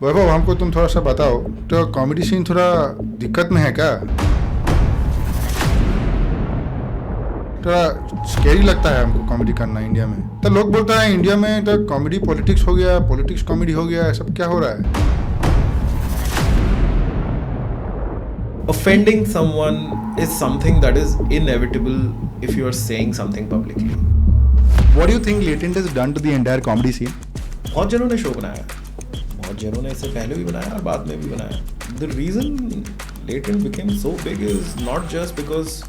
वैभव, हमको तुम थोड़ा सा बताओ, तो कॉमेडी सीन थोड़ा दिक्कत में है क्या? थोड़ा स्कैरी लगता है हमको कॉमेडी करना इंडिया में। तो लोग बोलते हैं इंडिया में तो कॉमेडी पॉलिटिक्स हो गया, पॉलिटिक्स कॉमेडी हो गया, सब क्या हो रहा है? Offending someone is something that is inevitable if you are saying something publicly. What do you think Latent has done to the entire comedy scene? बहुत जनों ने शो बनाया, बहुत जनों ने इससे पहले भी बनाया और बाद में भी बनाया. The reason Latent became so big is not just because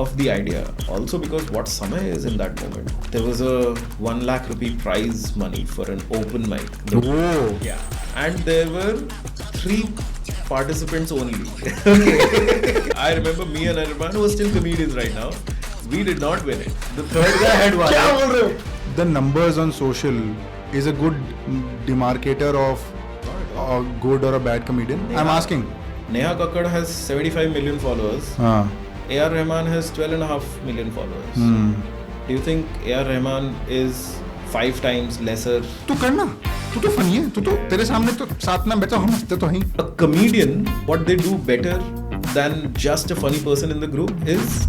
of the idea, also because what Samay is in that moment. There was a 1 lakh rupee prize money for an open mic. Oh. Yeah. And there were 3 participants only. I remember me and Arman, who are still comedians right now, we did not win it. The third guy had won. क्या बोल रहे हो? The numbers on social is a good demarcator of a good or a bad comedian. I'm asking. Neha Kakkad has 75 million followers. हाँ. A.R. Rahman has 12.5 million followers. Do you think A.R. Rahman is 5 times lesser? तू करना, तू तो funny है, तू तो तेरे सामने तो साथ में बैठा, हम हंसते तो हैं. A comedian, what they do better than just a funny person in the group is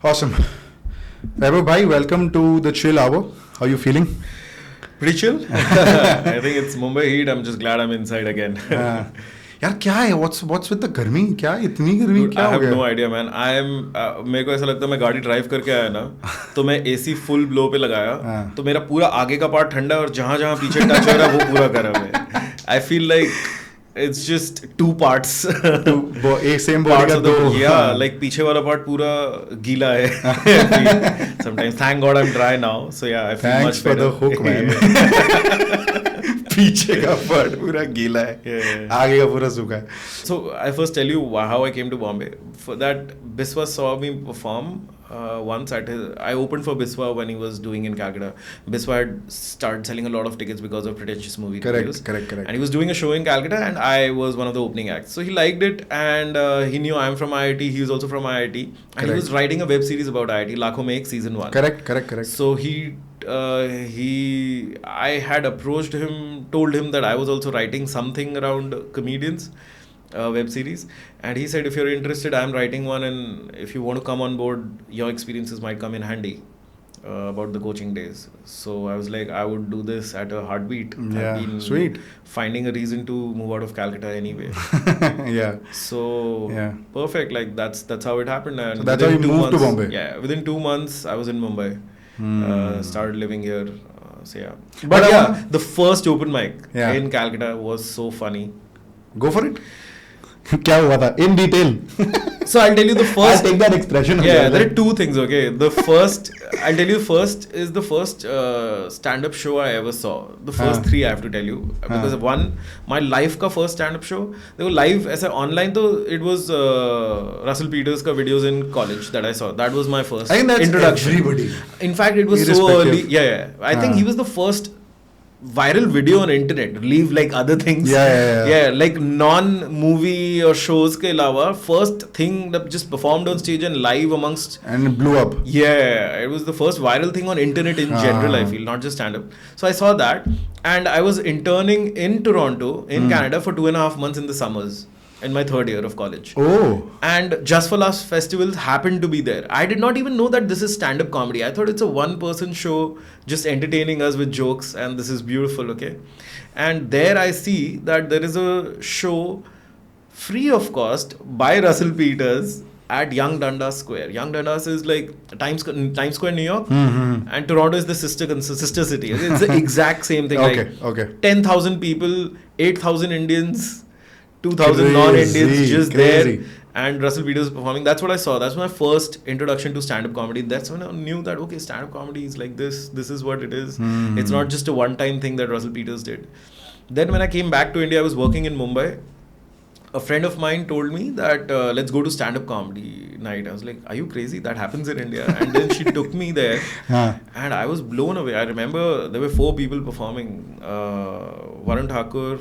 Awesome. Vaibhav bhai, welcome to the chill hour. How are you feeling? pretty chill. I think it's Mumbai heat. I'm just glad I'm inside again. यार क्या है? What's with the गर्मी? क्या इतनी गर्मी? Dude, क्या I हो have गया? no idea, man. मेरे को ऐसा लगता है मैं गाड़ी ड्राइव करके आया ना, तो मैं AC फुल ब्लो पे लगाया, तो मेरा पूरा आगे का पार्ट ठंडा है और जहाँ पीछे टच हो रहा है वो पूरा गर्म है. I feel like it's just 2 parts. एक सेम बॉडी का दो. Yeah, like पीछे वाला पार्ट पूरा गीला है. Sometimes, thank God I'm dry now. So yeah, I feel Thanks much for better. the hook, man. पीछे का पार्ट पूरा गीला है, आगे का पूरा सूखा है. So I first tell you how I came to Bombay. For that, Biswa saw me perform once at his. I opened for Biswa when he was doing in Calcutta. Biswa had started selling a lot of tickets because of pretentious movie reviews. Correct. And he was doing a show in Calcutta, and I was one of the opening acts. So he liked it, and he knew I'm from IIT. He was also from IIT, and he was writing a web series about IIT, Lakhon Mein Ek season 1. Correct. So I had approached him, told him that I was also writing something around comedians, web series, and he said, if you're interested, I'm writing one, and if you want to come on board, your experiences might come in handy about the coaching days. So I was like, I would do this at a heartbeat. Yeah, I've been sweet. finding a reason to move out of Calcutta anyway. Yeah. So perfect. Like that's how it happened. And So that's how you within 2 moved to months, Bombay. Yeah, within 2 months I was in Mumbai. Started living here. So yeah. But But yeah, the first open mic in Calcutta was so funny. Go for it. क्या हुआ था? In detail. So I'll tell you the first. I'll take that expression. Yeah, there are 2 things. Okay, the first I'll tell you first is the first stand-up show I ever saw. The first 3 I have to tell you because one, my life का first stand-up show. देखो live ऐसा online तो it was Russell Peters का videos in college that I saw. That was my first I think that's introduction. everybody. In fact, it was so early. Yeah. I think he was the first viral video on internet, leave like other things. Yeah, like non-movie or shows के अलावा first thing that just performed on stage and live amongst. And it blew up. Yeah, it was the first viral thing on internet in general, I feel, not just stand-up. So I saw that, and I was interning in Toronto, in Canada for 2.5 months in the summers. In my 3rd year of college. Oh. And Just for Laughs festivals happened to be there. I did not even know that this is stand-up comedy. I thought it's a one-person show just entertaining us with jokes, and this is beautiful, okay? And there I see that there is a show free of cost by Russell Peters at Young Dundas Square. Young Dundas is like Times Square, New York, and Toronto is the sister city. It's the exact same thing. Okay. 10,000 people, 8,000 Indians, 2,000 non-Indians just there, and Russell Peters performing. That's what I saw. That's my first introduction to stand-up comedy. That's when I knew that, okay, stand-up comedy is like this. This is what it is. It's not just a one-time thing that Russell Peters did. Then when I came back to India, I was working in Mumbai. A friend of mine told me that let's go to stand-up comedy night. I was like, are you crazy? That happens in India. And then she took me there, and I was blown away. I remember there were 4 people performing. Varun Thakur,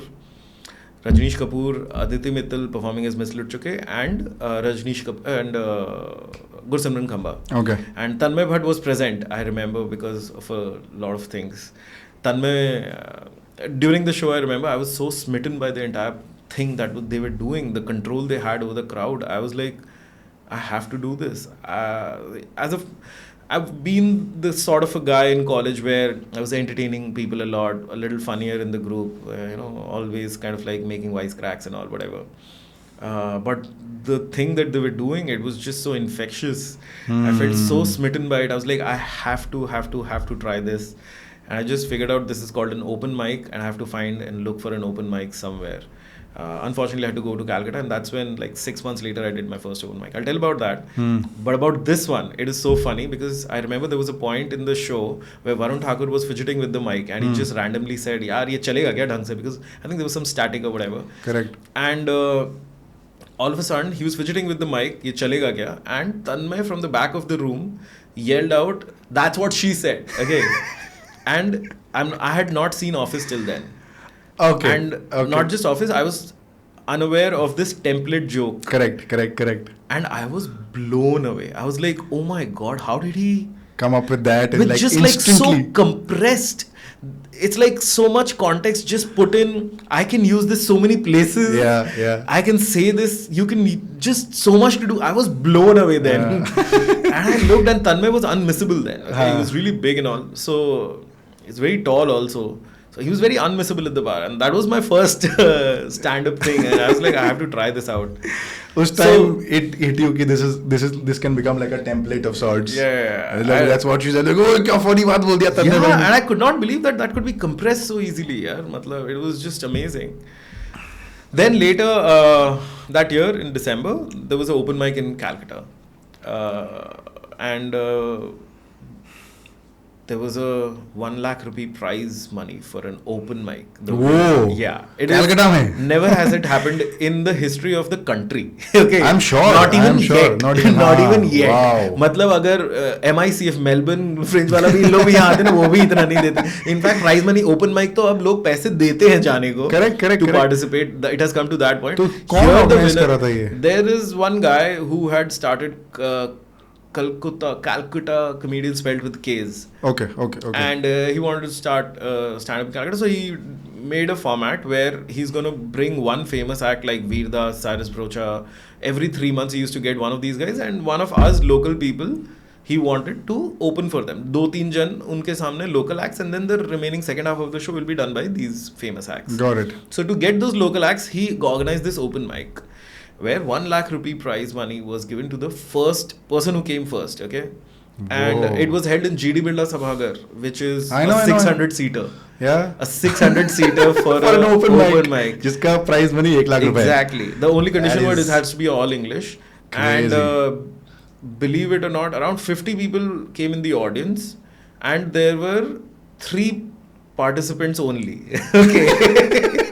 Rajneesh Kapoor, Aditi Mittal performing as Miss Lutchuke, and Gursimran Khamba. Okay. And Tanmay Bhatt was present, I remember, because of a lot of things. Tanmay, during the show, I remember I was so smitten by the entire thing that they were doing, the control they had over the crowd. I was like, I have to do this. I've been the sort of a guy in college where I was entertaining people a lot, a little funnier in the group, always kind of like making wisecracks and all, whatever. But the thing that they were doing, it was just so infectious. I felt so smitten by it. I was like, I have to try this. And I just figured out this is called an open mic, and I have to find and look for an open mic somewhere. Unfortunately, I had to go to Calcutta, and that's when, like 6 months later, I did my first open mic. I'll tell about that. But about this one, it is so funny because I remember there was a point in the show where Varun Thakur was fidgeting with the mic, and he just randomly said, "Yaar, ye chalega kya dhang se?" Because I think there was some static or whatever. Correct. And all of a sudden, he was fidgeting with the mic, "Ye chalega kya?" And Tanmay from the back of the room yelled out, "That's what she said." Okay. And I had not seen Office till then. Okay. And not just Office, I was unaware of this template joke. Correct. And I was blown away. I was like, oh my God, how did he come up with that? And with like just instantly. like so compressed. It's like so much context just put in. I can use this so many places. Yeah. I can say this. You can just so much to do. I was blown away then. And I looked, and Tanmay was unmissable then. Okay? He was really big and all. So he's very tall also. So he was very unmissable at the bar, and that was my first stand-up thing. And I was like, I have to try this out. Ush time it hit you कि this can become like a template of sorts. Yeah. That's what she said. Like, oh, क्या funny बात बोल दिया तन्ने भाई. And I could not believe that could be compressed so easily. यार, मतलब it was just amazing. Then later that year in December, there was an open mic in Calcutta, and there was a 1 lakh rupee prize money for an open mic. Whoa! Yeah, Calcutta mein. Never has it happened in the history of the country. Okay, I'm sure. Not even yet. Not even yet. Wow. मतलब अगर MICF Melbourne Fringe वाला भी लोग यहाँ आते ना, वो भी इतना नहीं देते. In fact, prize money open mic तो अब लोग पैसे देते हैं जाने को. Correct. To participate. It has come to that point. तो कौन organize कर रहा था ये? There is one guy who had started Calcutta comedian spelled with K's. Okay. And he wanted to start stand-up in Calcutta. So he made a format where he's going to bring one famous act like Veer Das, Cyrus Brocha. Every 3 months he used to get one of these guys. And one of us local people, he wanted to open for them. 2-3 jan unke samne local acts. And then the remaining second half of the show will be done by these famous acts. Got it. So to get those local acts, he organized this open mic, where 1 lakh rupee prize money was given to the first person who came first, okay? And it was held in GD Birla Sabhagar, which is a 600-seater. Yeah. A 600-seater for an open mic. जिसका prize money 1 lakh रुपए. Exactly. The only condition was it has to be all English. Crazy. And believe it or not, around 50 people came in the audience, and there were 3 participants only. Okay.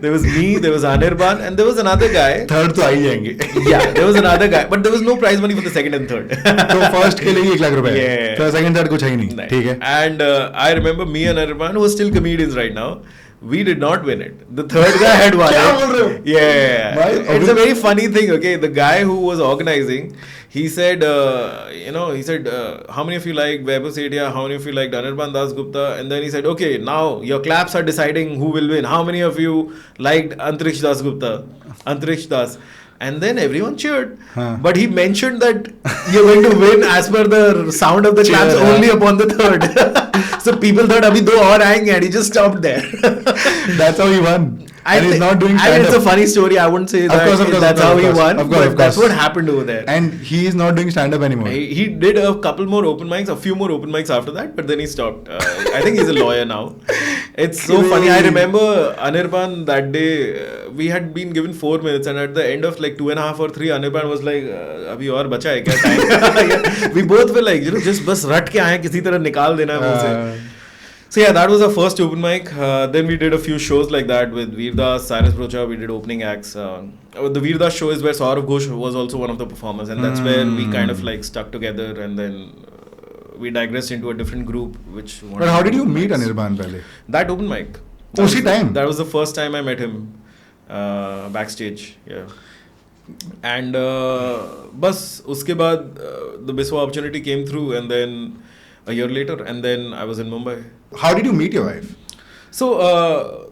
There was me, there was Anirban, and there was another guy. Third तो आ ही जाएंगे. Yeah, there was another guy, but there was no prize money for the second and third. तो first के लिए 1 lakh रुपए. Yeah. तो second third कुछ है ही नहीं. ठीक है. And I remember me and Anirban, who are still comedians right now, we did not win it. The third guy had won क्या it. बोल रहे हो? Yeah. Why? It's a very funny thing, okay? The guy who was organizing, he said, how many of you like Vaibhav Sethia? How many of you like Anirban Das Gupta? And then he said, okay, now your claps are deciding who will win. How many of you liked Antriksh Das Gupta? Antriksh Das. And then everyone cheered. But he mentioned that you're going to win as per the sound of the claps only upon the third. So people thought, abhi 2 aur aayenge, and he just stopped there. That's how he won. And he's not doing stand-up. It's a funny story. I wouldn't say that that's how he won. Of course. That's what happened over there. And he is not doing stand-up anymore. He did a couple more open mics, a few more open mics after that, but then he stopped. I think he's a lawyer now. It's so funny. I remember Anirban that day, we had been given 4 minutes, and at the end of like 2.5 or 3, Anirban was like, abhi aur bacha hai kya time? We both were like, just bas rat ke aaye, kisi tarah nikal dena hai muh se. So yeah, that was our first open mic. Then we did a few shows like that with Veer Das, Cyrus Brocha. We did opening acts. The Veer Das show is where Saurav Ghosh was also one of the performers, and that's where we kind of like stuck together, and then we digressed into a different group. But how did you meet Anirban pehle? That open mic. Usi time? That was the first time I met him. backstage. Yeah. And bus uske baad the Biswa opportunity came through, and then a year later, and then I was in Mumbai. How did you meet your wife? So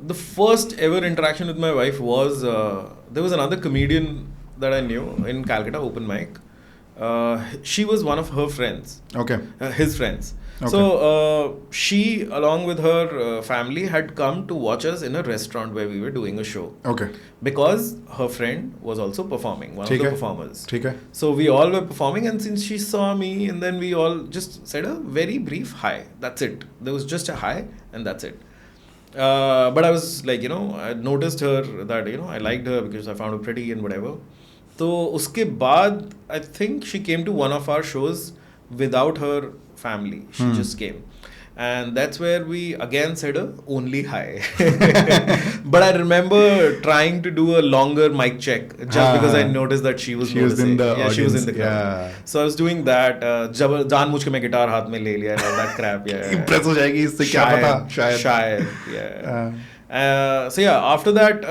the first ever interaction with my wife was there was another comedian that I knew in Calcutta, open mic. She was one of her friends. Okay. His friends. Okay. So she, along with her family, had come to watch us in a restaurant where we were doing a show. Okay. Because her friend was also performing, one of the performers. ठीक है. So we all were performing, and since she saw me, and then we all just said a very brief hi. That's it. There was just a hi, and that's it. But I was like, I noticed her that, I liked her because I found her pretty and whatever. So uske baad, I think she came to one of our shows without her family. She just came. And that's where we again said a only hi. But I remember trying to do a longer mic check just because I noticed that she was in the audience. she was in the crowd. Yeah. So I was doing that. जानबूझ के मैं guitar हाथ में ले लिया and all that crap. Yeah. Impress हो जाएगी इससे क्या पता शायद. Yeah. So yeah, after that,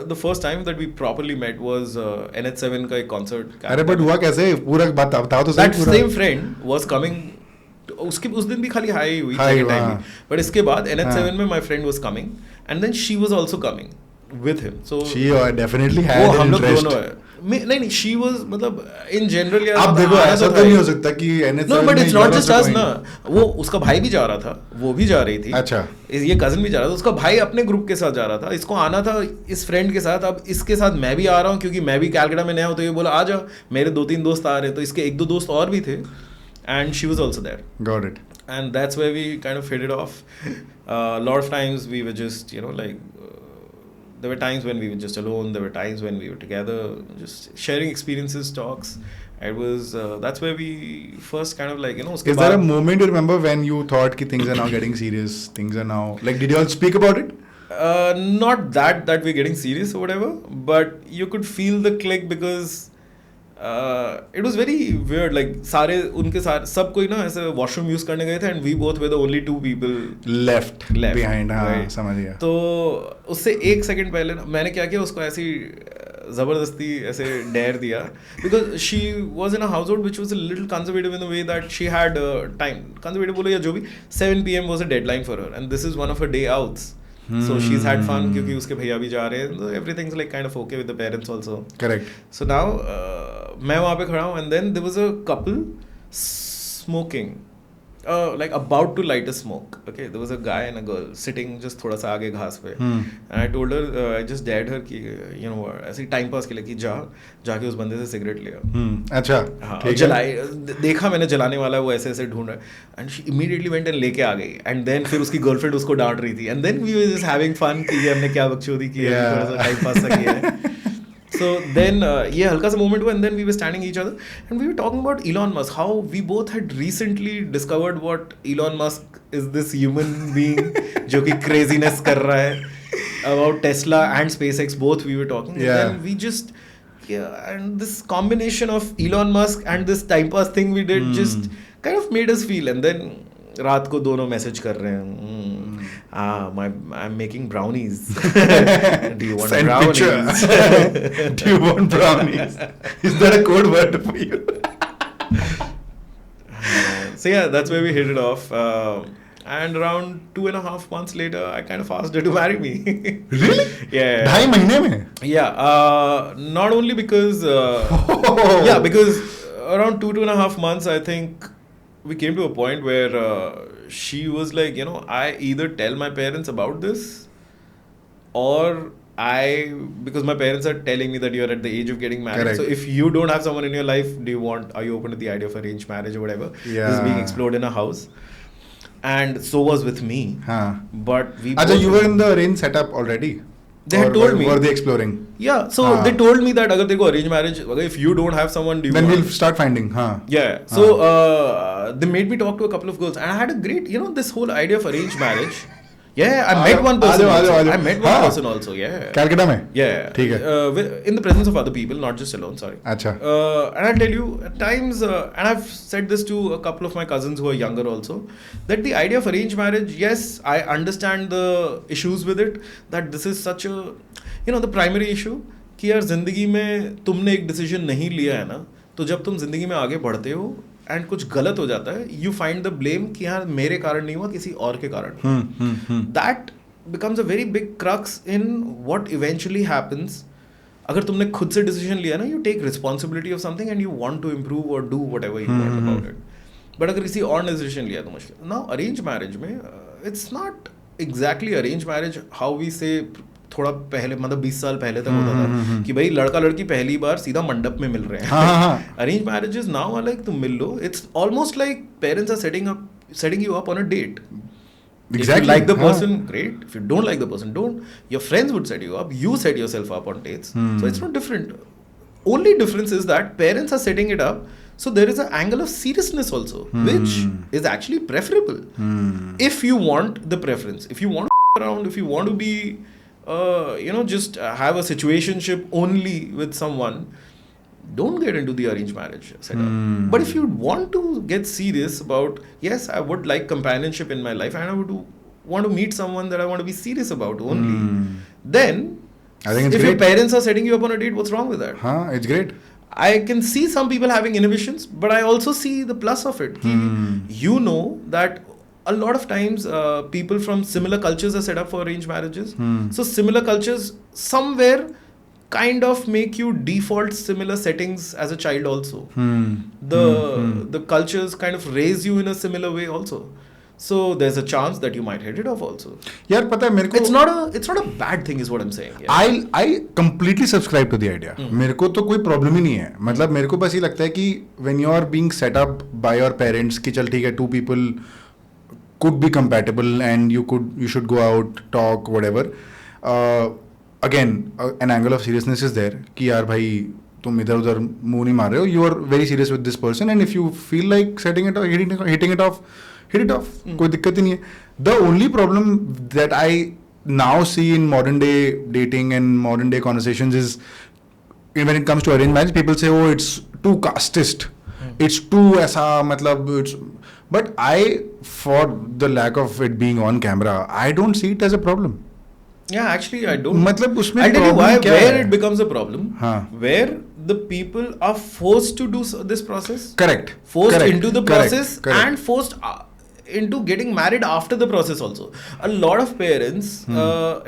the first time that we properly met was NH7 का एक concert. अरे but हुआ कैसे पूरा बताओ तो सही. That same friend was coming. उसके उस दिन भी खाली हाई हुई सेकंड टाइम भी. बट इसके बाद NH7 में my friend was coming, and then she was also coming with him. So she definitely had वो हम लोग interest. दोनों नहीं she was मतलब in general यार. अब देखो ऐसा तो नहीं हो सकता कि NH7 No, but it's not just us कोई- ना. वो उसका भाई भी जा रहा था, वो भी जा रही थी. अच्छा. ये कजन भी जा रहा था, उसका भाई अपने ग्रुप के साथ जा रहा था, इसको आना था इस फ्रेंड के साथ. अब इसके साथ मैं भी आ रहा हूँ क्योंकि मैं भी कैलकाटा में नया हूँ, तो ये बोला आ जा, मेरे 2-3 दोस्त आ रहे हैं, तो इसके 1-2 दोस्त और भी थे, and she was also there. Got it. And that's where we kind of hit it off. A lot of times we were just, there were times when we were just alone, there were times when we were together, just sharing experiences, talks. It was, that's where we first kind of uske Is there a baad- moment you remember when you thought कि things are now getting serious, things are now, like did you all speak about it? Not that we're getting serious or whatever, but you could feel the click because it was very weird. Like सारे उनके सारे सब कोई ना ऐसे washroom use करने गए थे, and we both were the only 2 people Left behind. हाँ right. समझ गया. तो उससे 1 सेकंड पहले ना मैंने क्या किया, उसको ऐसी जबरदस्ती ऐसे डेयर दिया, because she was in a household which was a little conservative in the way that she had time, conservative बोलो या जो भी, 7 PM was a deadline for her, and this is one of her day outs. So she's had fun क्योंकि उसके भैया भी जा रहे हैं, so everything's like kind of okay with the parents also. Correct. So now मैं वहाँ पे खड़ा हूँ, and then there was a couple smoking, like about to light a smoke. Okay, there was a guy and a girl sitting just थोड़ा सा आगे घास पे. And I told her, I just dared her कि ऐसे time pass के लिए कि जाके उस बंदे से सिगरेट लिया. अच्छा. हाँ, ठीक है. जलाए, देखा मैंने जलाने वाला है, वो ऐसे ऐसे ढूंढ रहा है, and she immediately went and लेके आ गई, एंड देन फिर उसकी गर्लफ्रेंड उसको डांट रही थी, and then we were just having fun कि ये हमने क्या बकचोदी की है, थोड़ा सा टाइम पास सा किया है. So then ये हल्का सा मोमेंट हुआ, and then we were standing each other and we were talking about Elon Musk, how we both had recently discovered what Elon Musk is, this human being जो कि craziness कर रहा है, about Tesla and SpaceX, both we were talking. Yeah. And then we just and this combination of Elon Musk and this time pass thing we did just kind of made us feel. And then रात को दोनों message कर रहे हैं, I'm making brownies. Do you want Send brownies? picture. Do you want brownies? Is that a code word for you? So yeah, that's where we hit it off. And around 2.5 months later, I kind of asked her to marry me. Really? Yeah. 2.5 महीने में? Yeah. Not only because, yeah, because around 2.5 months, I think we came to a point where she was like, I either tell my parents about this, or because my parents are telling me that you're at the age of getting married. Correct. So if you don't have someone in your life, are you open to the idea of arranged marriage or whatever? Yeah. This is being explored in a house. And so was with me. हाँ. But we अच्छा, both- you were in the arranged setup already? They had told me. Were they exploring? Yeah, so हाँ. they told me that अगर तेरे को arranged marriage, if you don't have someone, do you Then want? we'll start finding. हाँ. Yeah, so they made me talk to a couple of girls, and I had a great, this whole idea of arranged marriage Yeah, I met one person. Uh Also. जाओ। I met one हाँ। person also. Yeah. Calcutta में? Yeah. ठीक है। In the presence of other people, not just alone. Sorry. अच्छा। And I'll tell you, at times, and I've said this to a couple of my cousins who are younger also, that the idea of arranged marriage, yes, I understand the issues with it. That this is such a, the primary issue कि यार जिंदगी में तुमने एक decision नहीं लिया है ना, तो जब तुम जिंदगी में आगे बढ़ते हो एंड कुछ गलत हो जाता है, यू फाइंड द ब्लेम कि यार मेरे कारण नहीं हुआ, किसी और के कारण। That becomes a very big crux in what eventually happens. अगर तुमने खुद से डिसीजन लिया ना, you take responsibility of something and you want to improve और do whatever you want about it. But अगर किसी और ने डिसीजन लिया तो मुश्किल। नाउ अरेंज मैरिज में it's not exactly arrange marriage how we से थोड़ा पहले, मतलब 20 साल पहले तक होता था कि भाई लड़का लड़की पहली बार सीधा मंडप में मिल रहे हैं। Arrange marriages now are like तुम मिल लो, it's almost like parents are setting you up on a date. Exactly. If you like the person, great. If you don't like the person, don't. Your friends would set you up. You set yourself up on dates. So it's not different. Only difference is that parents are setting it up. So there is an angle of seriousness also, which is actually preferable. If you want the preference, if you want to around, if you want to be, just have a situationship only with someone, don't get into the arranged marriage setup. But if you want to get serious about, yes, I would like companionship in my life and I would want to meet someone that I want to be serious about only, then I think it's if great. your parents are setting you up on a date, what's wrong with that? It's great. I can see some people having inhibitions, but I also see the plus of it. You know that a lot of times people from similar cultures are set up for arranged marriages. So similar cultures somewhere kind of make you default similar settings as a child also. The cultures kind of raise you in a similar way also. So there's a chance that you might hit it off also. यार पता है मेरे को It's not a bad thing is what I'm saying. Yeah. I completely subscribe to the idea. मेरे को तो कोई problem ही नहीं है। मतलब मेरे को बस ये लगता है कि when you are being set up by your parents कि चल ठीक है, two people could be compatible and you should go out, talk, whatever. Again, an angle of seriousness is there कि यार भाई तुम इधर उधर मुंह नहीं मार रहे हो, you are very serious with this person and if you feel like setting it off, hitting it off, hit it off. कोई दिक्कत ही नहीं है. The only problem that I now see in modern day dating and modern day conversations is when it comes to arranged marriage, people say, oh, it's too casteist. It's too ऐसा, मतलब it's, but for the lack of it being on camera, I don't see it as a problem. Yeah, actually I don't. मतलब उसमें I'll tell you why, where है? it becomes a problem. Where the people are forced to do this process. Correct. Forced into the process and forced into getting married after the process also. A lot of parents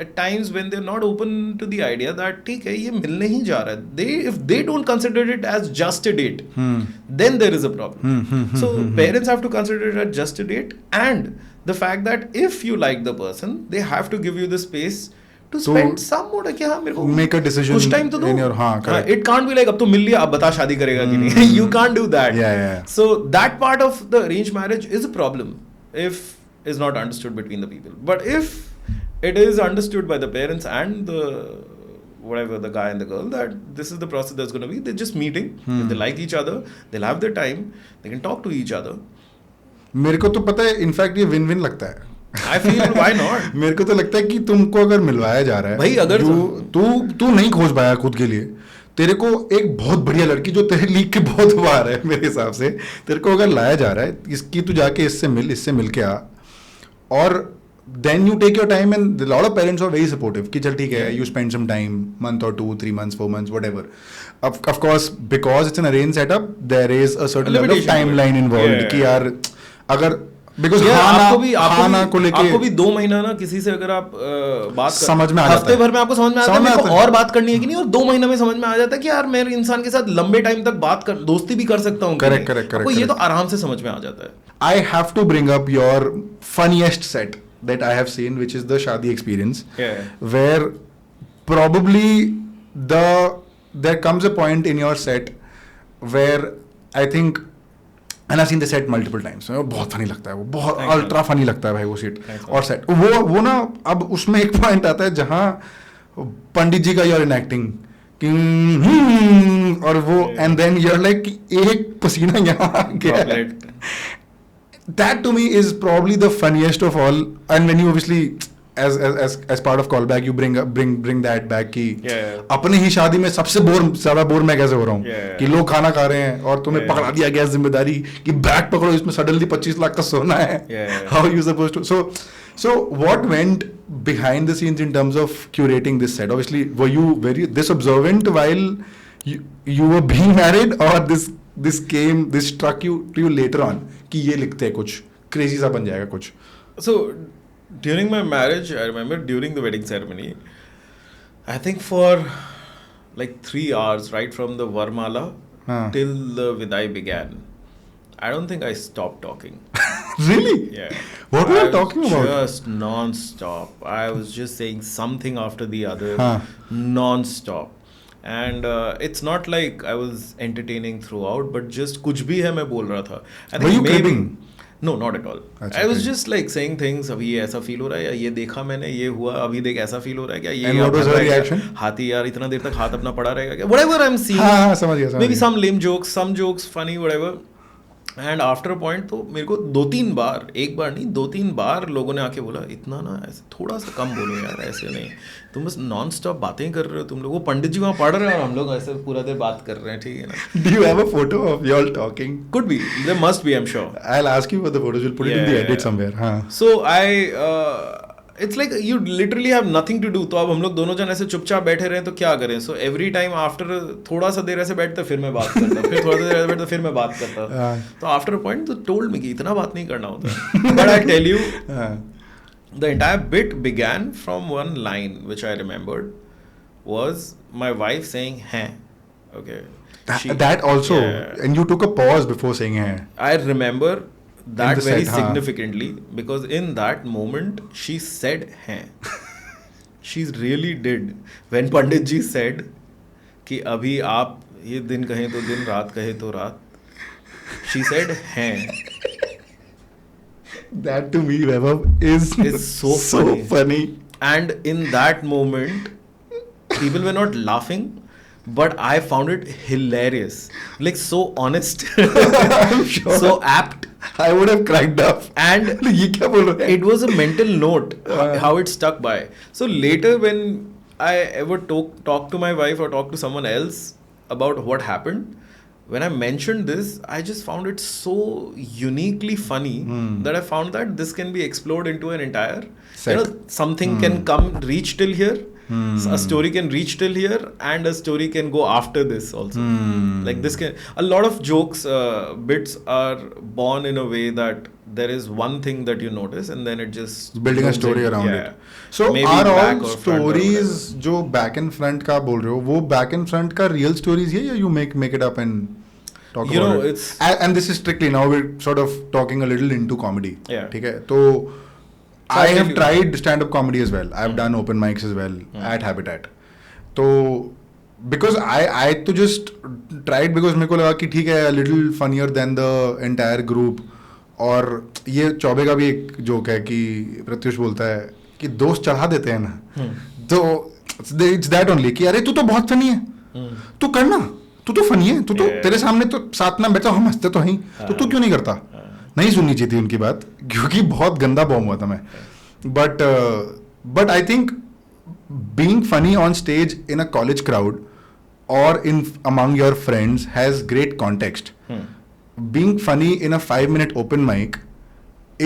at times when they're not open to the idea that ठीक है ये मिलने ही जा रहा है, if they don't consider it as just a date, then there is a problem. So parents have to consider it as just a date, and the fact that if you like the person, they have to give you the space to spend some more कि हाँ मेरे को make a decision कुछ time तो दो. in your correct. It can't be like अब तो मिल लिया अब बता शादी करेगा कि नहीं. You can't do that. Yeah. So that part of the arranged marriage is a problem if is not understood between the people. But if it is understood by the parents and the guy and the girl that this is the process that's going to be, they're just meeting. If they like each other, they'll have their time, they can talk to each other. मेरे को तो पता है, in fact ये win win लगता है. I feel why not? मेरे को तो लगता है कि तुमको अगर मिलवाया जा रहा है भाई, अगर तू नहीं खोज पाया खुद के लिए, तेरे को एक बहुत बढ़िया लड़की जो तेरे लीग के बहुत बाहर है मेरे हिसाब से, तेरे को अगर लाया जा रहा है इसकी, तू जाके इससे मिल के आ, और then you take your time, and a lot of parents are very supportive कि चल ठीक है, you spend some time, month or 2, 3 months, 4 months, whatever. Of course, because it's an arranged setup, there is a certain level of timeline involved कि यार अगर because आपको भी 2 महीना ना किसी से अगर आप बात समझ में आ जाता है, हफ्ते भर में आपको समझ में आता है मेरे को और बात करनी है कि नहीं, और 2 महीने में समझ में आ जाता है कि यार मैं इंसान के साथ लंबे टाइम तक दोस्ती भी कर सकता हूँ. करेक्ट. ये तो आराम से समझ में आ जाता है. I have to bring up your funniest set that I have seen, which is the Shadi experience, where probably there comes a point in your set where I think, and I've seen the set multiple times, बहुत funny लगता है वो, बहुत ultra funny लगता है भाई वो set और सेट वो ना. अब उसमें एक पॉइंट आता है जहाँ पंडित जी का you're enacting और वो and then you're like एक पसीना यहाँ आ गया. That to me is probably the funniest of all, and when you obviously as part of callback you bring that back कि Yeah. अपनी ही शादी में सबसे ज्यादा बोर मैं कैसे हो रहा हूँ Yeah. कि लोग खाना खा रहे हैं और तुम्हें Yeah. पकड़ा दिया गया जिम्मेदारी कि बैग पकड़ो इसमें सडनली 25 लाख का सोना है Yeah. how you supposed to so what went behind the scenes in terms of curating this set? Obviously were you very this observant while you were being married or this struck you later on कि ये लिखते हैं कुछ crazy सा बन जाएगा कुछ? So during my marriage, I remember during the wedding ceremony, I think for like 3 hours, right from the Varmala Huh. till the Vidai began, I don't think I stopped talking. Really? Yeah. What were you I was talking about? Just non-stop. I was just saying something after the other, Huh. non-stop. And it's not like I was entertaining throughout, but just कुछ भी है मैं बोल रहा था. I Were you maybe- cribbing? No, not at all. अच्छा, I was okay. just like saying things. अभी ये ऐसा फील हो रहा है या ये देखा मैंने ये हुआ अभी देख ऐसा फील हो रहा है क्या ये And what was अब her है क्या? reaction? हाथी यार इतना देर तक हाथ अपना पड़ा रहेगा क्या whatever I'm seeing. हाँ, समझ गया, समझ Maybe गया. some lame jokes, some jokes funny whatever. And after a point तो मेरे को 2-3 बार, एक बार नहीं 2-3 बार लोगों ने आके बोला इतना ना ऐसे थोड़ा सा कम बोलो यार, ऐसे नहीं, तुम बस नॉन स्टॉप बातें कर रहे हो तुम लोग, वो पंडित जी वहाँ पढ़ रहे हैं और हम लोग ऐसे पूरा देर बात कर रहे हैं, ठीक है ना. Do you have a photo of y'all talking? Could be, there must be, I'm sure. I'll ask you for the photos. We'll put it in the edit somewhere. हाँ. So it's like you literally have nothing to do. तो अब हम लोग दोनों जन ऐसे चुपचाप बैठे रहे तो क्या करें. So every time after थोड़ा सा देर ऐसे बैठते फिर मैं बात करता, फिर थोड़ा सा देर ऐसे बैठता फिर मैं बात करता. तो after a point तो told me कि इतना बात नहीं करना होता. But I tell you, the entire bit began from one line which I remembered was my wife saying "हैं." Okay. That also, Yeah. and you took a pause before saying "हैं." I remember that the very set, हाँ. significantly because in that moment she said "हैं." She really did. When Pandit ji said कि अभी आप ये दिन कहें तो दिन, रात कहे तो रात, she said "हैं." That to me, Vaibhav, is so funny. And in that moment, people were not laughing, but I found it hilarious. Like so honest, I'm sure. so apt. I would have cracked up. And ये क्या बोल रहे हैं? it was a mental note how it stuck by. So later when I ever talk to my wife or talk to someone else about what happened, when I mentioned this, I just found it so uniquely funny that I found that this can be explored into an entire Set. Something can reach till here. A story can reach till here and a story can go after this also. Like this a lot of jokes, bits are born in a way that there is one thing that you notice and then it just Building a zooms story in. around Yeah. it. So Maybe are back all or front or stories whatever. जो back and front का बोल रहे हो, वो back and front का real stories है या you make it up and talk You about know, it? it's- And this is strictly now we're sort of talking a little into comedy. Yeah. ठीक है, तो So I I'll have tell you. tried stand-up comedy as well. I've done open mics as well at Habitat. तो because I तो just tried because मेरे को लगा कि ठीक है a little funnier than the entire group. और ये चौबे का भी एक जोक है कि प्रत्युष बोलता है कि दोस्त चढ़ा देते हैं ना, तो इट्स दैट ओनली कि अरे तू तो बहुत फनी है, तू करना, तू तो फनी है, तू तो तेरे सामने तो साथ में बैठा हम हंसते तो हैं, तो तू क्यों नहीं करता. नहीं सुननी चाहिए थी उनकी बात क्योंकि बहुत गंदा बॉम्ब हुआ था मैं. But I think being funny on stage in a college crowd or in among your friends has great context. Being funny in a 5-minute open mic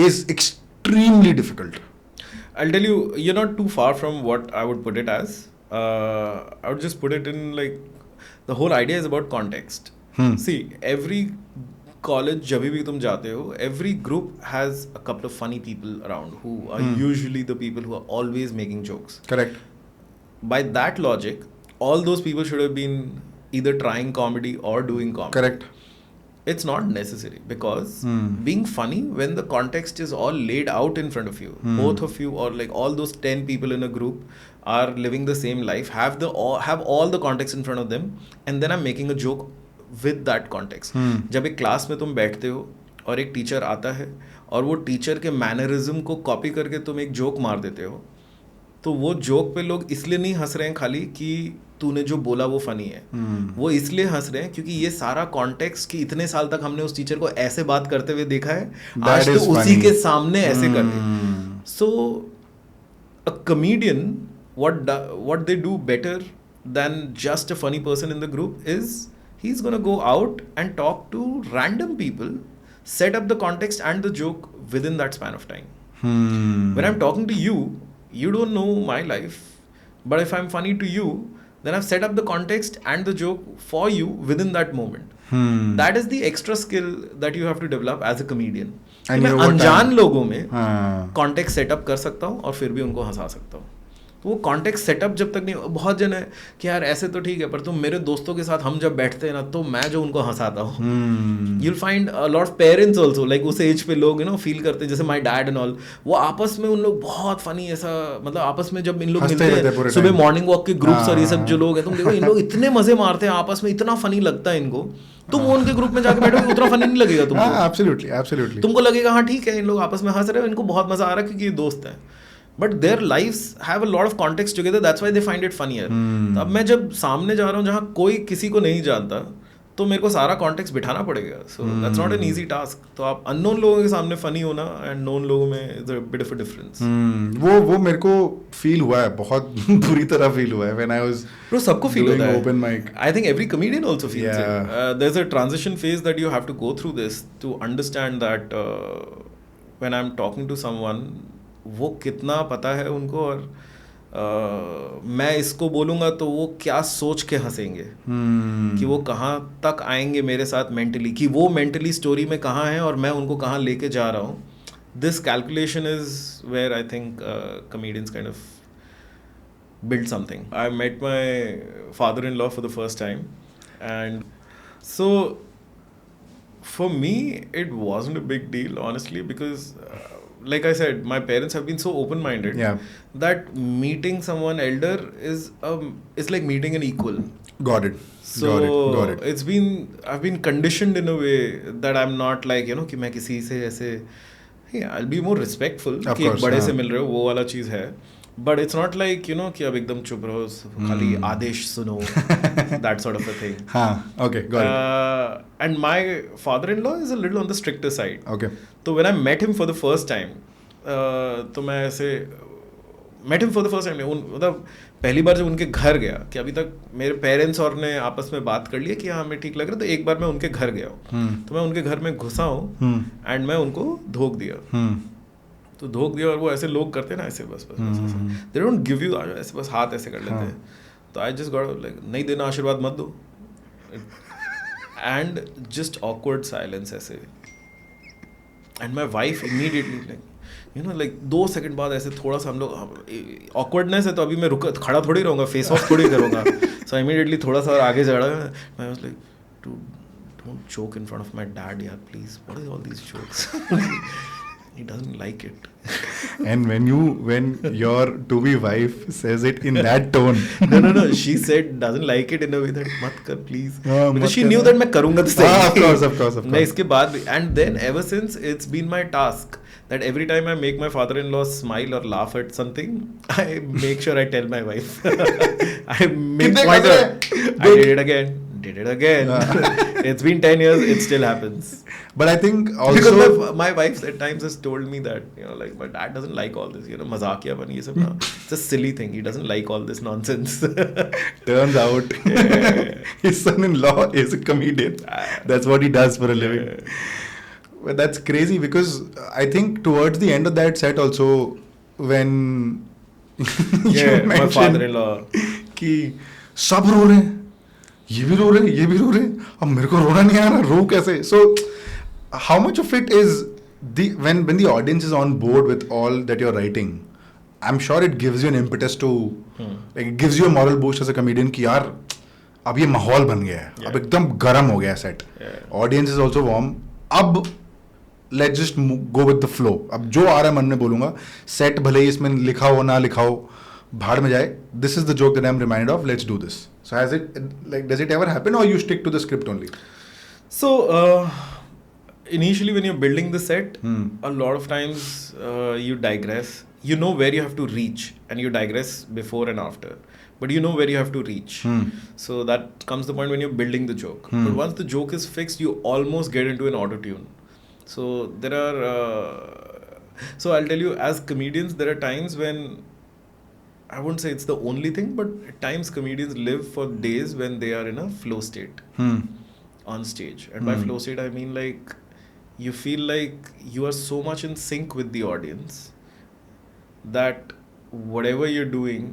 is extremely difficult. I'll tell you, you're not too far from what I would put it as. I would just put it in like the whole idea is about context. See, every college जब भी तुम जाते हो, every group has a couple of funny people around who are usually the people who are always making jokes. Correct. By that logic, all those people should have been either trying comedy or doing comedy. Correct. It's not necessary because being funny when the context is all laid out in front of you, both of you or like all those 10 people in a group are living the same life, have all the context in front of them, and then I'm making a joke with that context. जब एक class में तुम बैठते हो और एक teacher आता है और वो टीचर के मैनरिज्म को कॉपी करके तुम एक जोक मार देते हो, तो वो जोक पे लोग इसलिए नहीं हंस रहे हैं खाली कि तूने जो बोला वो फनी है, वो इसलिए हंस रहे हैं क्योंकि ये सारा कॉन्टेक्स्ट कि इतने साल तक हमने उस टीचर को ऐसे बात करते हुए देखा है, आज तो उसी के सामने ऐसे कर दे. सो a comedian, what they do better than just a funny person in the group is he's gonna go out and talk to random people, set up the context and the joke within that span of time. When I'm talking to you, you don't know my life, but if I'm funny to you, then I've set up the context and the joke for you within that moment. That is the extra skill that you have to develop as a comedian. कि मैं अनजान लोगों में context setup कर सकता हूँ और फिर भी उनको हंसा सकता हूँ. तो वो कॉन्टेक्स्ट सेटअप जब तक नहीं, बहुत जन है कि यार ऐसे तो ठीक है, पर तुम मेरे दोस्तों के साथ हम जब बैठते हैं ना, तो मैं जो उनको हंसाता हूँ, you'll find a lot of parents also, like उस एज पे लोग फील करते हैं, जैसे माई डैड एंड ऑल, वो आपस में उन लोग बहुत फनी ऐसा, मतलब आपस में जब इन लोग मिलते हैं सुबह मॉर्निंग वॉक के ग्रुप्स और ये सब जो लोग हैं, तुम देखो इन लोग इतने मजे मारते हैं आपस में, इतना फनी लगता है इनको. तुम उनके ग्रुप में जाके बैठोगे उतना फनी नहीं लगेगा तुमको. एब्सोल्युटली तुमको लगेगा हाँ ठीक है, इन लोग आपस में हंस रहे हैं, इनको बहुत मजा आ रहा है क्योंकि ये दोस्त हैं. But their lives have a lot of context together, that's why they find it funnier. अब मैं जब सामने जा रहा हूँ जहाँ कोई किसी को नहीं जानता, तो मेरे को सारा कॉन्टेक्स्ट बिठाना पड़ेगा. So that's not an easy task. तो आप अननोन लोगों के सामने फनी होना एंड नोन लोगों में is a bit of a difference. वो मेरे को फील हुआ है, बहुत बुरी तरह फील हुआ है व्हेन आई वाज. ब्रो सबको फील होता है. Open mic. I think every comedian also feels it. There is a transition phase that you have to go through this to understand that when I am talking to someone, वो कितना पता है उनको, और मैं इसको बोलूँगा तो वो क्या सोच के हंसेंगे, कि वो कहाँ तक आएंगे मेरे साथ मेंटली, कि वो मेंटली स्टोरी में कहाँ हैं और मैं उनको कहाँ लेके जा रहा हूँ. This calculation is where I think comedians kind of build something. I met my father-in-law for the first time, and so for me it wasn't a big deal, honestly, because like I said, my parents have been so open-minded that meeting someone elder is like meeting an equal. Got it. So got it. I've been conditioned in a way that I'm not like कि मैं किसी से ऐसे, I'll be more respectful कि एक बड़े से मिल रहे हो, वो वाला चीज़ है. But it's not like कि अब एकदम चुप रहो, खाली आदेश सुनो, that sort of a thing. Okay, got it. And my father-in-law is a little on the stricter side. Okay. So when I met him for the first time, तो मैं ऐसे met him for the first time, मतलब पहली बार जब उनके घर गया, कि अभी तक मेरे पेरेंट्स और ने आपस में बात कर लिया कि हाँ हमें ठीक लग रहा है, तो एक बार मैं उनके घर गया हूँ. तो मैं उनके घर में घुसा हूँ एंड मैं उनको धोख दिया. तो धोख दिया, और वो ऐसे लोग करते हैं ना, ऐसे बस दे डोंट गिव यू, ऐसे बस हाथ ऐसे कर लेते हैं. तो आई जस्ट गॉट लाइक, नहीं देना आशीर्वाद मत दो, एंड जस्ट ऑकवर्ड साइलेंस ऐसे. And my wife immediately like 2 second बाद ऐसे थोड़ा सा हम लोग ऑकवर्डनेस है, तो अभी मैं खड़ा थोड़ी रहूँगा, फेस ऑफ थोड़ी करूँगा. सो इमीडिएटली थोड़ा सा आगे चढ़ा. मैं was like, don't joke in front of my dad यार, please, what is all these jokes. He doesn't like it. And when your to-be wife says it in that tone. No. She said doesn't like it in a way that mat kar please. Because she knew that मैं करूँगा तो सही. Of course. मैं इसके बाद भी, and then ever since it's been my task that every time I make my father-in-law smile or laugh at something, I make sure I tell my wife. I make point out. I did it again. It's been 10 years, it still happens. But I think also because my wife at times has told me that like my dad doesn't like all this, mazakiya bani ye sab na. It's a silly thing. He doesn't like all this nonsense. Turns out his son-in-law is a comedian. That's what he does for a living. But that's crazy, because I think towards the end of that set also, when you my father-in-law कि सब रो रहे हैं, ये भी रो रहे, अब मेरे को रोना नहीं आ रहा, रो कैसे? So how much of it is when the audience is on board with all that you're writing, I'm sure it gives you an impetus to like it gives you a moral boost as a comedian कि यार अब ये माहौल बन गया है, अब एकदम गर्म हो गया set, audience is also warm, अब let's just go with the flow, अब जो आ रहा है मन में बोलूँगा, सेट भले ही इसमें लिखा हो ना लिखा हो, भाड़ में जाए, this is the joke that I'm reminded of, let's do this. So has it, like, does it ever happen, or you stick to the script only? So initially when you're building the set, a lot of times you digress. You know where you have to reach, and you digress before and after. But you know where you have to reach. So that comes the point when you're building the joke. But once the joke is fixed, you almost get into an auto-tune. So there are... so I'll tell you, as comedians, there are times when I wouldn't say it's the only thing, but at times comedians live for days when they are in a flow state on stage. And by flow state, I mean like you feel like you are so much in sync with the audience that whatever you're doing,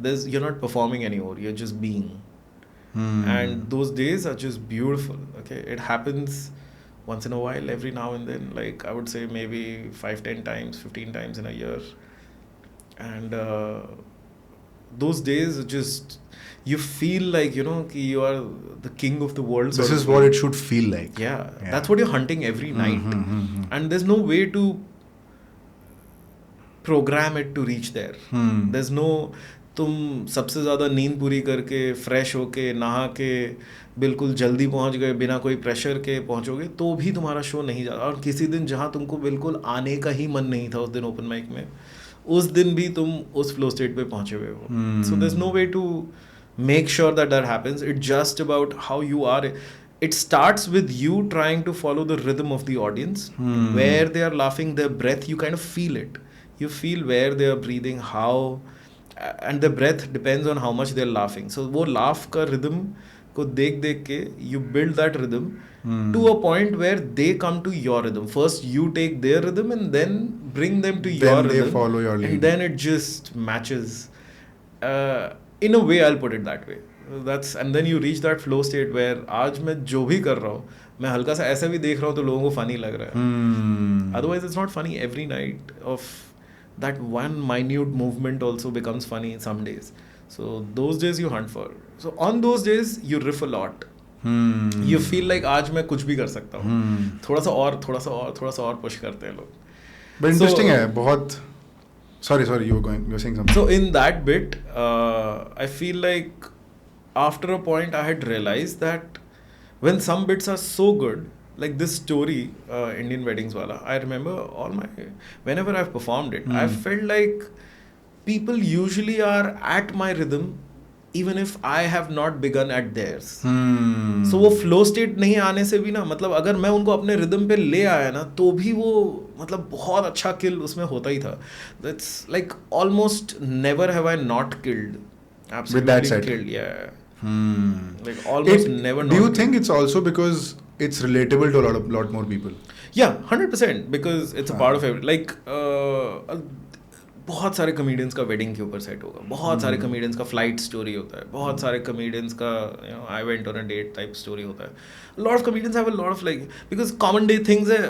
you're not performing anymore, you're just being. And those days are just beautiful. Okay, it happens once in a while, every now and then, like I would say maybe 5-10 times, 15 times in a year. And those days just, you feel like, you know, you are the king of the world. This is what it should feel like. Yeah, that's what you're hunting every night. And there's no way to program it to reach there. There's no, तुम सबसे ज़्यादा नींद पूरी करके fresh होके नहा के बिल्कुल जल्दी पहुंच गए बिना कोई प्रेशर के पहुंचोगे तो भी तुम्हारा शो नहीं जाता. और किसी दिन जहां तुमको बिल्कुल आने का ही मन नहीं था उस दिन ओपन माइक में, उस दिन भी तुम उस फ्लो स्टेट पे पहुंचे हुए हो. So there is no way to make sure that that happens. It's just about how you are. It starts with you trying to follow the rhythm of the audience. Where they are laughing, their breath, you kind of feel it. You feel where they are breathing, how, and the breath depends on how much they are laughing. So वो laugh का rhythm को देख के you build that rhythm to a point where they come to your rhythm. First you take their rhythm and then bring them to your rhythm. Then they follow your lead. And then it just matches. In a way, I'll put it that way. And then you reach that flow state where आज मैं जो भी कर रहा हूँ मैं हल्का सा ऐसे भी देख रहा हूँ तो लोगों को funny लग रहा है. Otherwise it's not funny. Every night of that one minute movement also becomes funny some days. So those days you hunt for. So on those days you riff a lot. You feel like आज मैं कुछ भी कर सकता हूँ. थोड़ा सा और push करते हैं लोग. But interesting है बहुत. Sorry, you're saying something. So in that bit, I feel like after a point I had realized that when some bits are so good, like this story, Indian Weddings wala, I remember whenever I've performed it, I felt like people usually are at my rhythm even if I have not begun at theirs. So वो flow state नहीं आने से भी ना, मतलब अगर मैं उनको अपने rhythm पे ले आया ना तो भी वो मतलब बहुत अच्छा kill उसमें होता ही था. That's like almost never have I not killed. Absolutely with that set. Killed, yeah. Like almost never. Do you think it's also because it's relatable to a lot more people? Yeah, 100%, because it's a part of every, like बहुत सारे comedians का wedding के ऊपर set होगा, बहुत सारे comedians का flight story होता है, बहुत सारे comedians का I went on a date type story होता है. A lot of comedians have a lot of like, because common day things है,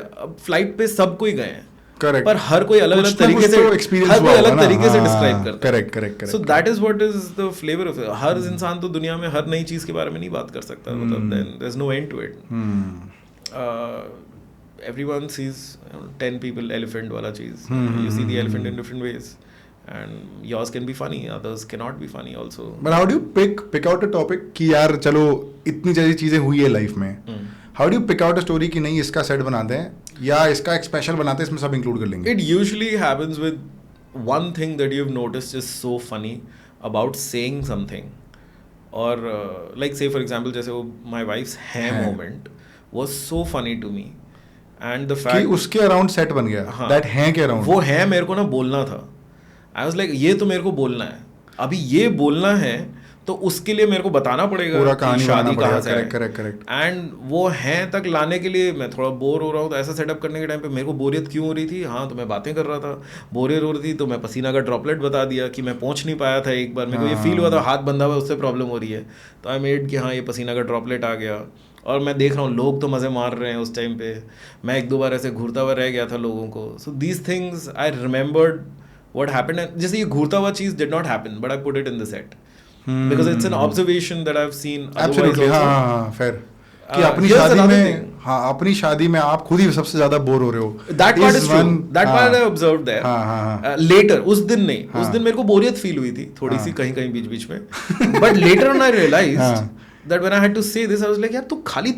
flight पे सब कोई गए हैं. Correct. पर हर कोई अलग अलग तरीके से डिस्क्राइब करता है. Correct. So that is what is the flavour of. हर इंसान तो दुनिया में हर नई चीज के बारे में नहीं बात कर सकता. मतलब there is no end to it. Everyone sees 10 people elephant वाला चीज. You see the elephant in different ways and yours can be funny, others cannot be funny also. But how do you pick out a topic कि यार चलो इतनी सारी चीजें हुई है लाइफ में, how do you pick out a story कि नहीं इसका सेट बनाते हैं या इसका एक स्पेशल बनाते हैं इसमें सब इंक्लूड कर लेंगे? It usually happens with one thing that you've noticed is so funny about saying something, or like say for example जैसे वो my wife's hair moment was so funny to me, and the fact कि उसके around set बन गया. That hair के around वो hair मेरे को ना बोलना था. I was like ये तो मेरे को बोलना है, अभी ये बोलना है तो उसके लिए मेरे को बताना पड़ेगा पूरा कहानी शादी कहाँ से है. करेक्ट. एंड वो है तक लाने के लिए मैं थोड़ा बोर हो रहा हूँ, तो ऐसा सेटअप करने के टाइम पे मेरे को बोरियत क्यों हो रही थी? हाँ, तो मैं बातें कर रहा था, बोरियत हो रही थी तो मैं पसीना का ड्रॉपलेट बता दिया कि मैं पहुँच नहीं पाया था. एक बार मेरे को ये फील हुआ था हाथ बंधा हुआ उससे प्रॉब्लम हो रही है, तो आई मेड कि हाँ ये पसीना का ड्रॉपलेट आ गया. और मैं देख रहा हूँ लोग तो मज़े मार रहे हैं उस टाइम पे, मैं 1-2 बार ऐसे घूरता हुआ रह गया था लोगों को. So these things I remembered what happened. जैसे ये घूरता हुआ चीज़ did not happen, but I put it in the set. Because it's an observation that I've seen. Absolutely, हाँ, fair. कि अपनी शादी में, हाँ, अपनी शादी में आप खुद ही सबसे ज़्यादा बोर हो रहे हो. That part is true. That part I observed there. हाँ. Later, उस दिन नहीं, उस दिन मेरे को बोरियत फील हुई थी थोड़ी सी कहीं बीच में. But later on I realized that when I had to say this, I was like यार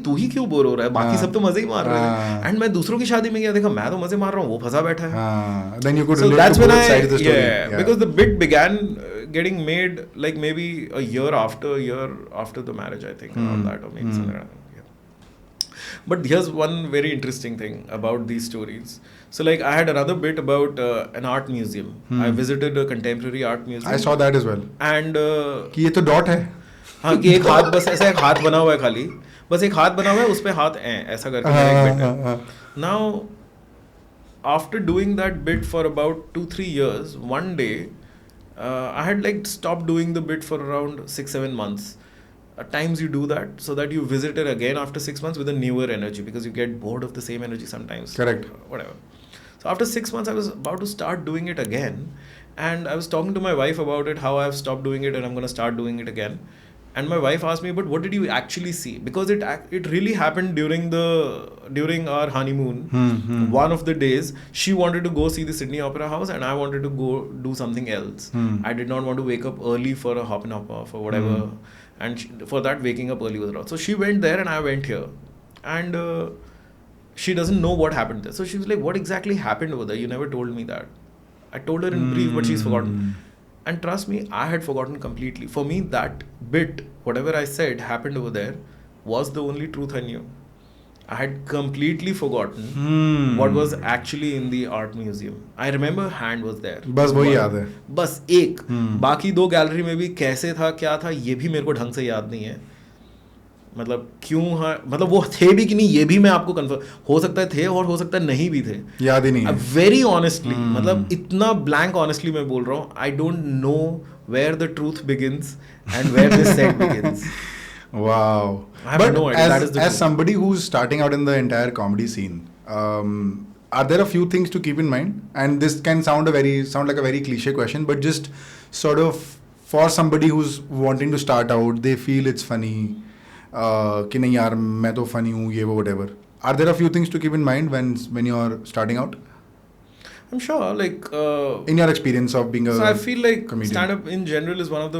तू ही क्यों बोर हो रहा है, बाकी सब तो मजे ही मार रहे हैं. एंड मैं दूसरों की शादी में गया, देखा मैं तो मजे मार रहा हूँ, वो फंसा बैठा है. Then you could relate to both sides of the story. Yeah, because the bit began getting made like maybe a year after the marriage, I think, around that, or maybe something like that. But here's one very interesting thing about these stories. So like I had another bit about an art museum. I visited a contemporary art museum. I saw that as well. And कि ये तो dot है. हाँ कि एक हाथ बस ऐसा एक हाथ बना हुआ है खाली, बस एक हाथ बना हुआ है, उस पे हाथ ऐसा करके मेरा एक bit है. Now after doing that bit for about 2-3 years, one day I had like stopped doing the bit for around 6-7 months. At times you do that so that you visit it again after 6 months with a newer energy, because you get bored of the same energy sometimes. Correct. Whatever. So after 6 months I was about to start doing it again, and I was talking to my wife about it, how I've stopped doing it and I'm going to start doing it again. And my wife asked me, but what did you actually see? Because it really happened during our honeymoon. One of the days she wanted to go see the Sydney Opera House and I wanted to go do something else. I did not want to wake up early for a hop and hop off or whatever. And for that, waking up early was wrong. So she went there and I went here. And she doesn't know what happened there. So she was like, what exactly happened over there? You never told me that. I told her in brief, but she's forgotten. And trust me, I had forgotten completely. For me, that bit, whatever I said happened over there, was the only truth I knew. I had completely forgotten what was actually in the art museum. I remember hand was there. बस वही याद है. बस एक. बाकी दो gallery में भी कैसे था क्या था ये भी मेरे को ढंग से याद नहीं है. मतलब क्यों है, मतलब वो थे भी कि नहीं ये भी मैं आपको कंफर्म, हो सकता है थे और हो सकता है नहीं भी थे, याद ही नहीं है. वेरी ऑनेस्टली, मतलब इतना ब्लैंक ऑनेस्टली मैं बोल रहा हूँ. I don't know where the truth begins and where this set begins. Wow. I have no idea. That is the as truth. somebody who's starting out in the entire comedy scene, are there a few things to keep in mind? And this can sound like a very cliche question, but just sort of for somebody who's wanting to start out, they feel it's funny. कि नहीं यार मैं तो funny हूँ ये वो whatever. Are there a few things to keep in mind when you're starting out? I'm sure, like in your experience of being a so I feel like comedian. stand-up in general is one of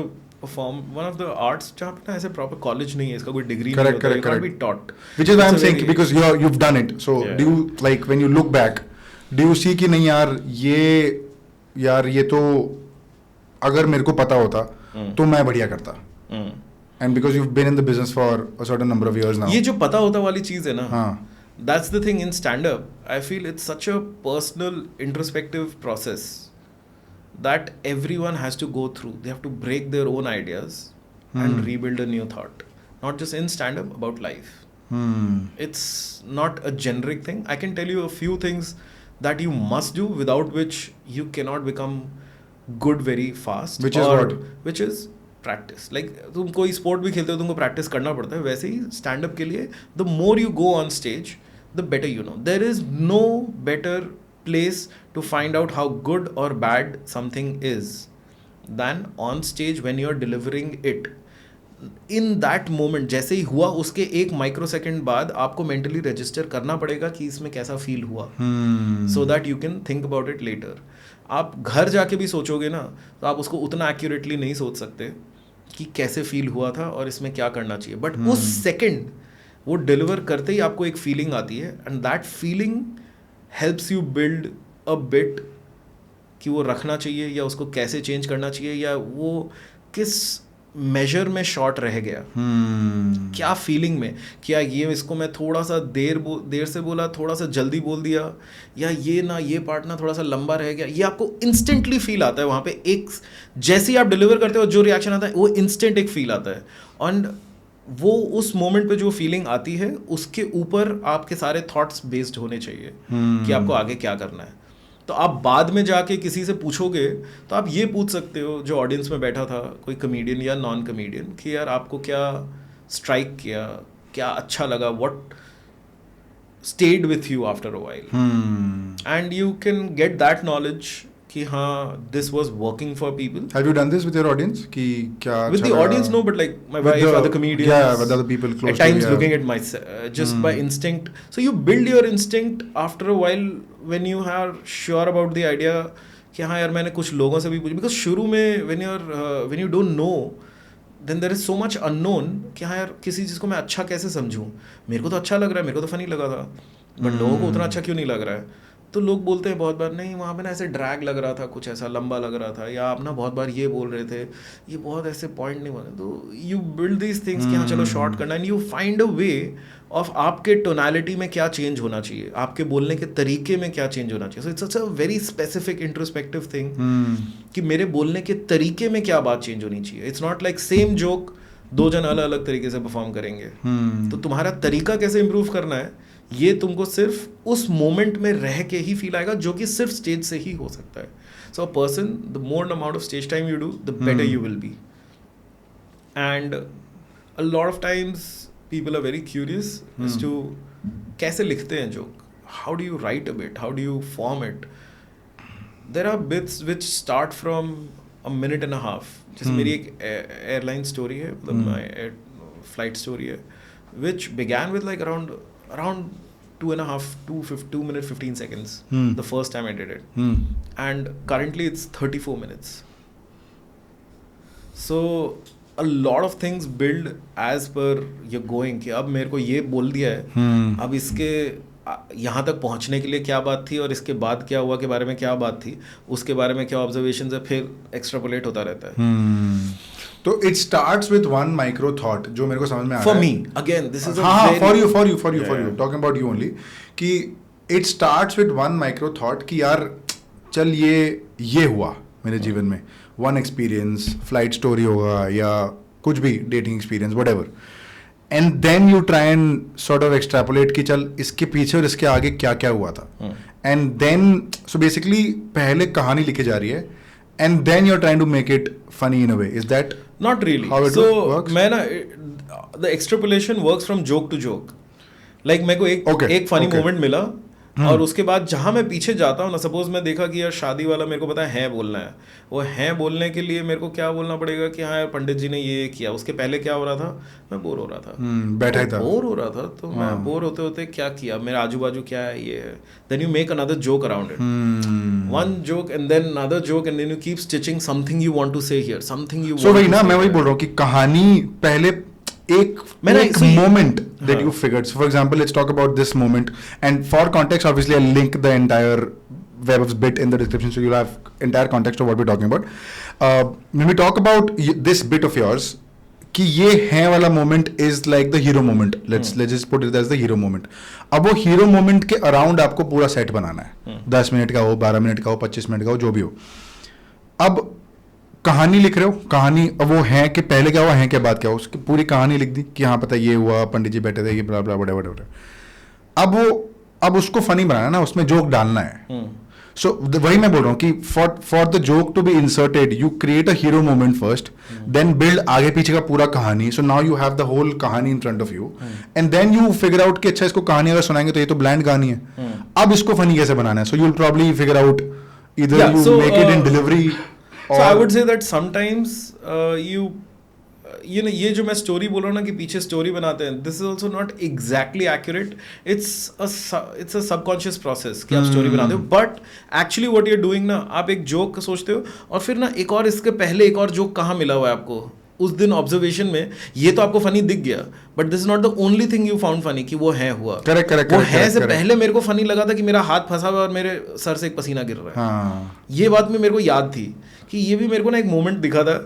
the arts जहाँ पे ना ऐसे proper college नहीं है, इसका कोई degree Correct, नहीं होता, correct, you can't correct. be taught. Which is why It's I'm a saying very- because you've done it. So Yeah. do you, like when you look back, do you see कि नहीं यार ये तो अगर मेरे को पता होता तो मैं बढ़िया करता. And because you've been in the business for a certain number of years now. ये जो पता होता वाली चीज़ है ना, हाँ. that's the thing in stand-up. I feel it's such a personal, introspective process that everyone has to go through. They have to break their own ideas and rebuild a new thought. Not just in stand-up, about life. It's not a generic thing. I can tell you a few things that you must do without which you cannot become good very fast. Which is what? Which is practice. Like तुम कोई sport भी खेलते हो तुमको practice करना पड़ता है, वैसे ही stand-up के लिए the more you go on stage, the better you know. There is no better place to find out how good or bad something is than on stage when you're delivering it. In that moment, जैसे ही हुआ उसके एक micro second बाद आपको mentally register करना पड़ेगा कि इसमें कैसा फील हुआ, so that you can think about it later. आप घर जाके भी सोचोगे ना तो आप उसको उतना एक्यूरेटली नहीं सोच सकते कि कैसे फील हुआ था और इसमें क्या करना चाहिए. बट उस सेकेंड वो डिलीवर करते ही आपको एक फीलिंग आती है, and that feeling helps you build a bit कि वो रखना चाहिए या उसको कैसे चेंज करना चाहिए, या वो किस मेजर में शॉर्ट रह गया, क्या फीलिंग में, क्या ये इसको मैं थोड़ा सा देर से बोला, थोड़ा सा जल्दी बोल दिया, या ये पार्ट ना थोड़ा सा लंबा रह गया. ये आपको इंस्टेंटली फील आता है वहाँ पे. एक जैसे ही आप डिलीवर करते हो जो रिएक्शन आता है वो इंस्टेंट एक फील आता है, एंड वो उस मोमेंट पे जो फीलिंग आती है उसके ऊपर आपके सारे थॉट्स बेस्ड होने चाहिए कि आपको आगे क्या करना है. तो आप बाद में जाके किसी से पूछोगे तो आप ये पूछ सकते हो जो ऑडियंस में बैठा था, कोई कमेडियन या नॉन कमेडियन, कि यार आपको क्या स्ट्राइक किया, क्या अच्छा लगा, what stayed with you after a while, and you can get that knowledge कि हाँ this was working for people. Have you done this with your audience? कि क्या With the audience, no, but like my wife, other comedians. Yeah, with other people close at times to you. looking at myself just by instinct. So you build your instinct after a while when you are sure about the idea कि हाँ यार मैंने कुछ लोगों से भी पूछा, because शुरू में when you don't know, then there is so much unknown कि हाँ यार किसी चीज़ को मैं अच्छा कैसे समझूँ. मेरे को तो अच्छा लग रहा है, मेरे को तो फनी लगा था, बट लोगों को उतना अच्छा क्यों नहीं लग रहा है. तो लोग बोलते हैं बहुत बार, नहीं वहाँ पे ना ऐसे ड्रैग लग रहा था, कुछ ऐसा लंबा लग रहा था, या आप ना बहुत बार ये बोल रहे थे, ये बहुत ऐसे पॉइंट नहीं बने. तो यू बिल्ड दीज थिंग्स कि हाँ चलो शॉर्ट करना, and you find a way of आपके टोनालिटी में क्या चेंज होना चाहिए, आपके बोलने के तरीके में क्या चेंज होना चाहिए. So it's a very specific introspective thing कि मेरे बोलने के तरीके में क्या बात चेंज होनी चाहिए. It's not like same joke दो जन अलग अलग तरीके से परफॉर्म करेंगे. तो तुम्हारा तरीका कैसे इम्प्रूव करना है, ये तुमको सिर्फ उस मोमेंट में रह के ही फील आएगा, जो कि सिर्फ स्टेज से ही हो सकता है. So a person, the more amount of stage time you do, the better you will be. And a lot of times people are very curious as to कैसे लिखते हैं joke, how do you write a bit, how do you form it. There are bits which start from a minute and a half. जैसे मेरी एक airline story है, मतलब flight story है, which began with like around 2 minutes 15 seconds the first time I did it, and currently it's 34 minutes. So a lot of things build as per you're going कि अब मेरे को ये बोल दिया है, अब इसके यहाँ तक पहुँचने के लिए क्या बात थी और इसके बाद क्या हुआ के बारे में क्या बात थी, उसके बारे में क्या ऑब्जर्वेशंस है, फिर एक्सट्रापोलेट होता रहता है. तो it starts with one micro thought जो मेरे को समझ में आ रहा है. For me, again, this is a हाँ, very... for you, talking about you only, कि it starts with one micro thought कि यार चल ये हुआ मेरे जीवन में, one experience, flight story होगा या कुछ भी dating experience, whatever, and then you try and sort of extrapolate कि चल इसके पीछे और इसके आगे क्या क्या हुआ था, and then so basically पहले कहानी लिखी जा रही है, and then you're trying to make it funny in a way. Is that not really how it so works? मैं ना the extrapolation works from joke to joke. Like मेरे को एक funny moment मिला, और उसके बाद जहाँ मैं पीछे जाता हूँ ना, सपोज मैं देखा कि यार शादी वाला मेरे को पता है बोलना है, वो है बोलने के लिए मेरे को क्या बोलना पड़ेगा कि हाँ यार पंडित जी ने ये किया, उसके पहले क्या हो रहा था, मैं बोर हो रहा था, बैठा था, बोर हो रहा था, तो मैं बोर होते होते क्या किया, मेरे आजू बाजू क्या है ये है, then you make another joke around it, one joke and then another joke, and then you keep stitching something you want to say here, something you. So वही ना, मैं वही बोल रहा हूँ कि कहानी पहले एक moment that you figured. So for example, let's talk about this moment, and for context obviously I'll link the entire web's bit in the description, so you'll have entire context of what we're talking about. When we talk about this bit of yours, कि ये है वाला moment is like the hero moment. Let's just put it as the hero moment. अब वो hero moment के around आपको पूरा set बनाना है, 10 मिनट का हो, 12 मिनट का हो, 25 मिनट का हो, जो भी हो. अब कहानी लिख रहे हो, कहानी अब वो है कि पहले क्या हुआ, है क्या बाद क्या हुआ, उसकी पूरी कहानी लिख दी कि हाँ पता ये हुआ, पंडित जी बैठे थे, ये ब्ला ब्ला व्हाटएवर. अब उसको फनी बनाना ना, उसमें जोक डालना है. सो वही मैं बोल रहा हूँ कि for the joke to be inserted you create a hero moment first, then build आगे पीछे का पूरा कहानी. So now you have the whole कहानी in front of you, and then you figure out कि अच्छा इसको कहानी अगर सुनाएंगे तो ये तो ब्लैंड कहानी है, अब इसको फनी कैसे बनाना है. So you will probably figure out either you make it in delivery. So I would say that sometimes you know ये जो मैं स्टोरी बोल रहा हूँ ना कि पीछे स्टोरी बनाते हैं, this is also not exactly accurate. It's a subconscious process कि आप स्टोरी बनाते हो, but actually what you're doing ना, आप एक जोक सोचते हो और फिर ना एक और इसके पहले एक और जोक कहाँ मिला हुआ है आपको उस दिन ऑब्जर्वेशन में, ये तो आपको फनी दिख गया, but this is not the only thing you found funny कि वो है हुआ. करेक्ट. वो है से पहले मेरे को फनी लगा था कि मेरा हाथ फंसा हुआ और मेरे सर से एक पसीना गिर रहा है. ये बात में मेरे को याद थी कि ये भी मेरे को ना एक मोमेंट दिखा था,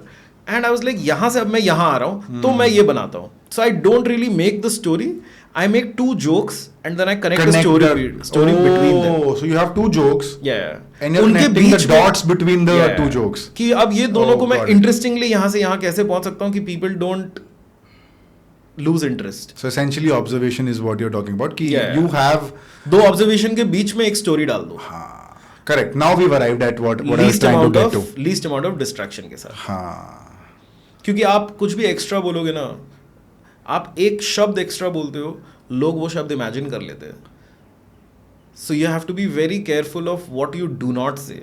एंड आई वाज लाइक यहाँ से अब मैं यहाँ आ रहा हूँ तो मैं ये बनाता हूँ. So I don't really make the story, I make 2 jokes and then I connect the story between them. Oh, so you have 2 jokes. Yeah. And you're connecting the dots between the 2 jokes. कि अब ये दोनों को मैं interestingly यहाँ से यहाँ कैसे पहुँच सकता हूँ कि people don't lose interest. So essentially observation is what you're talking about कि you have 2 observation के बीच में एक story डाल दो. हाँ. Correct. Now we've arrived at what I was trying to get to. Least amount of distraction के साथ. हाँ. क्योंकि आप कुछ भी एक्स्ट्रा बोलोगे ना, आप एक शब्द एक्स्ट्रा बोलते हो, लोग वो शब्द इमेजिन कर लेते हैं. So you have to be very careful of what you do not say.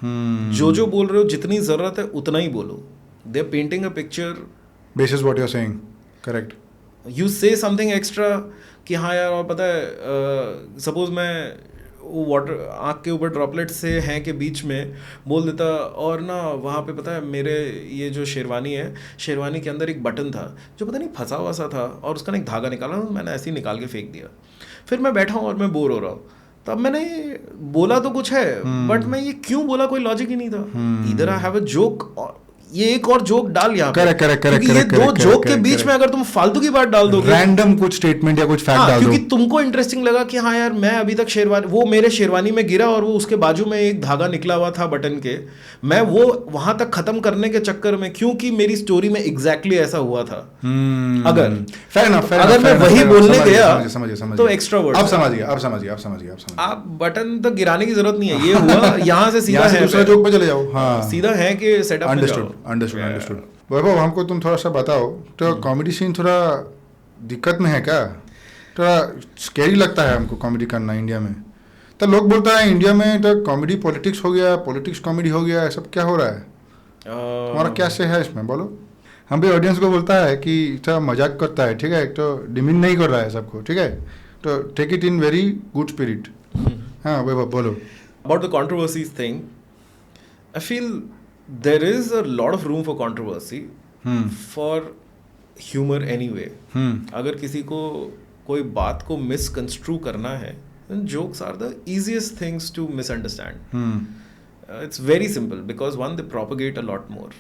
जो बोल रहे हो जितनी जरूरत है उतना ही बोलो. They are painting a picture basis what you are saying. Correct. You say something extra कि हाँ यार, और पता है सपोज मैं वाटर आँख के ऊपर ड्रॉपलेट से हैं के बीच में बोल देता, और ना वहाँ पे पता है मेरे ये जो शेरवानी है, शेरवानी के अंदर एक बटन था जो पता नहीं फंसा हुआ सा था और उसका ना एक धागा निकाला, मैंने ऐसे ही निकाल के फेंक दिया. फिर मैं बैठा हूँ और मैं बोर हो रहा हूँ, तब मैंने बोला तो कुछ है, बट मैं ये क्यों बोला कोई लॉजिक ही नहीं था. इधर आई हैव अ जोक, ये एक और जोक डाल यहाँ पे, क्योंकि ये दो जोक के बीच में अगर तुम फालतू की बात डाल दोगे, रैंडम कुछ स्टेटमेंट या कुछ फैक्ट डाल दो, क्योंकि तुमको इंटरेस्टिंग लगा कि हाँ यार मैं अभी तक शेरवानी, वो मेरे शेरवानी में गिरा और वो उसके बाजू में एक धागा निकला हुआ था बटन के, मैं वो वहां तक खत्म करने के चक्कर में, क्योंकि मेरी स्टोरी में एग्जैक्टली ऐसा हुआ था. अगर अगर मैं वही बोलने गया तो एक्स्ट्रावर्ट. आप समझिए. आप बटन तक गिराने की जरूरत नहीं है, ये हुआ यहाँ से सीधा है, दूसरा जोक पे चले जाओ. हाँ, सीधा है कि सेटअप में जाओ. अंडरस्टूड. वैभव, हमको तुम थोड़ा सा बताओ, तो कॉमेडी सीन थोड़ा दिक्कत में है क्या? थोड़ा स्कैरी लगता है हमको कॉमेडी करना इंडिया में. तो लोग बोलता है इंडिया में तो कॉमेडी पॉलिटिक्स हो गया, पॉलिटिक्स कॉमेडी हो गया, सब क्या हो रहा है? तुम्हारा क्या से है इसमें, बोलो. हम भी ऑडियंस को बोलता है कि थोड़ा मजाक करता है, ठीक है, तो डिमीन नहीं कर रहा है सबको, ठीक है, तो take it in very good spirit. हाँ वैभव, बोलो. About the controversies thing, I feel there is a lot of room for controversy for humor anyway. अगर किसी को कोई बात को misconstrue करना है, then jokes are the easiest things to misunderstand. It's very simple because one, they propagate a lot more.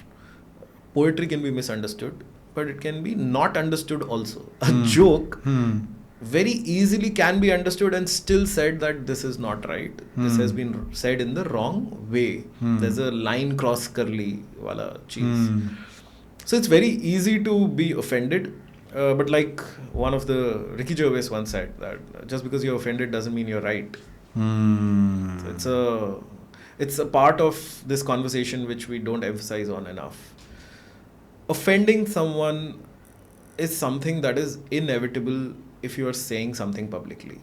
Poetry can be misunderstood, but it can be not understood also. A joke very easily can be understood and still said that this is not right. This has been said in the wrong way. There's a line cross curly wala cheese. So it's very easy to be offended. But like one of the Ricky Gervais once said that just because you're offended doesn't mean you're right. So it's a part of this conversation which we don't emphasize on enough. Offending someone is something that is inevitable if you are saying something publicly.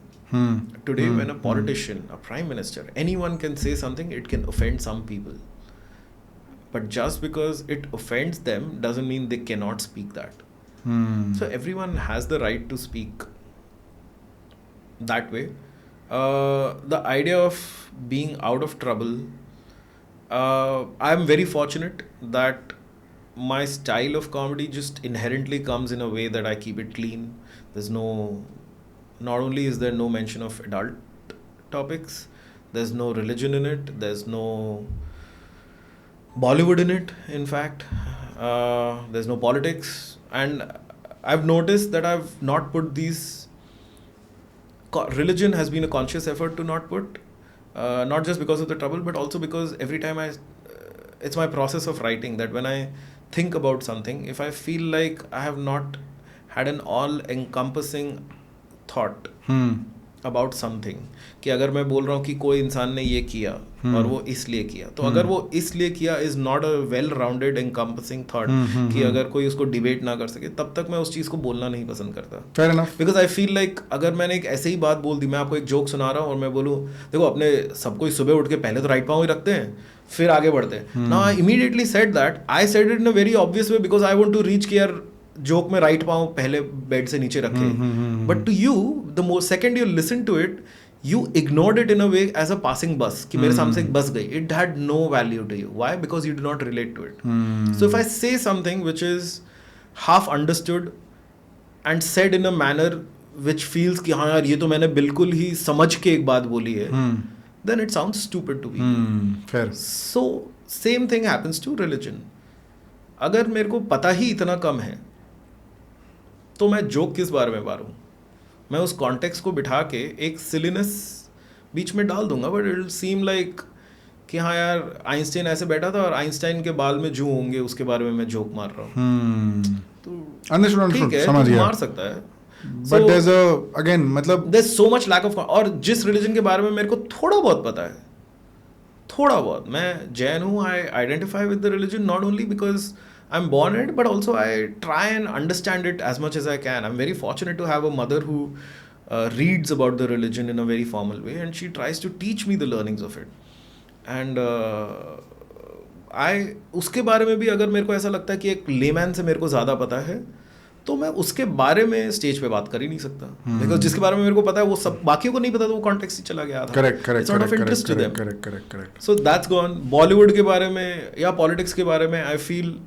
Today, when a politician, a prime minister, anyone can say something, it can offend some people. But just because it offends them doesn't mean they cannot speak that. So everyone has the right to speak that way. The idea of being out of trouble, I'm very fortunate that my style of comedy just inherently comes in a way that I keep it clean. There's not only is there no mention of adult topics, there's no religion in it, there's no Bollywood in it, in fact. There's no politics. And I've noticed that I've not put these... Religion has been a conscious effort to not put, not just because of the trouble, but also because every time it's my process of writing that when I think about something, if I feel like I have not had an all-encompassing thought about something, कि अगर मैं बोल रहा हूँ कि कोई इंसान ने ये किया और वो इसलिए किया, तो अगर वो इसलिए किया is not a well-rounded encompassing thought, कि अगर कोई उसको डिबेट ना कर सके, तब तक मैं उस चीज़ को बोलना नहीं पसंद करता. Fair enough. Because I feel like अगर मैंने एक ऐसे ही बात बोल दी, मैं आपको एक जोक सुना रहा हूँ और मैं बोलूँ देखो अपने सब कोई सुबह उठ के पहले तो राइट पाँव ही रखते हैं, फिर आगे बढ़ते हैं. Now I immediately said that, I said it in a very obvious way because I want to reach कि यार जोक में राइट पाँव पहले बेड से नीचे रखे. But to you the more second you listen to it, you ignored it in a way as a passing bus, कि मेरे सामने से एक बस गई. It had no value to you. Why? Because you do not relate to it. So if I say something which is half understood and said in a manner which feels कि हाँ यार ये तो मैंने बिल्कुल ही समझ के एक बात बोली है, then it sounds stupid to me. So same thing happens to religion. अगर मेरे को पता ही इतना कम है तो मैं जोक किस बारे में मारूं? मैं उस कॉन्टेक्स्ट को बिठा के एक सिलीनेस बीच में डाल दूंगा, but it will seem like कि हाँ यार आइंस्टाइन ऐसे बैठा था और आइंस्टाइन के बाल में जू होंगे, उसके बारे में मैं जोक मार रहा हूँ. तो ठीक है, तो मार सकता है. बट देयर इज अगेन मतलब there is so much lack of. और जिस रिलीजन के बारे में मेरे को थोड़ा बहुत पता है, थोड़ा बहुत, मैं जैन हूँ, आई identify with the religion not only because I'm born in it, but also I try and understand it as much as I can. I'm very fortunate to have a mother who reads about the religion in a very formal way, and she tries to teach me the learnings of it. And उसके बारे में भी अगर मेरे को ऐसा लगता है कि एक लेमैन से मेरे को ज़्यादा पता है, तो मैं उसके बारे में स्टेज पे बात कर ही नहीं सकता. बिकॉज जिसके बारे में मेरे को पता है वो सब बाकियों को नहीं पता, तो वो कॉन्टेक्स्ट ही चला गया था. Correct. Sort of interest to them. So that's gone. Bollywood के बारे में या पॉलिटिक्स के बारे में I feel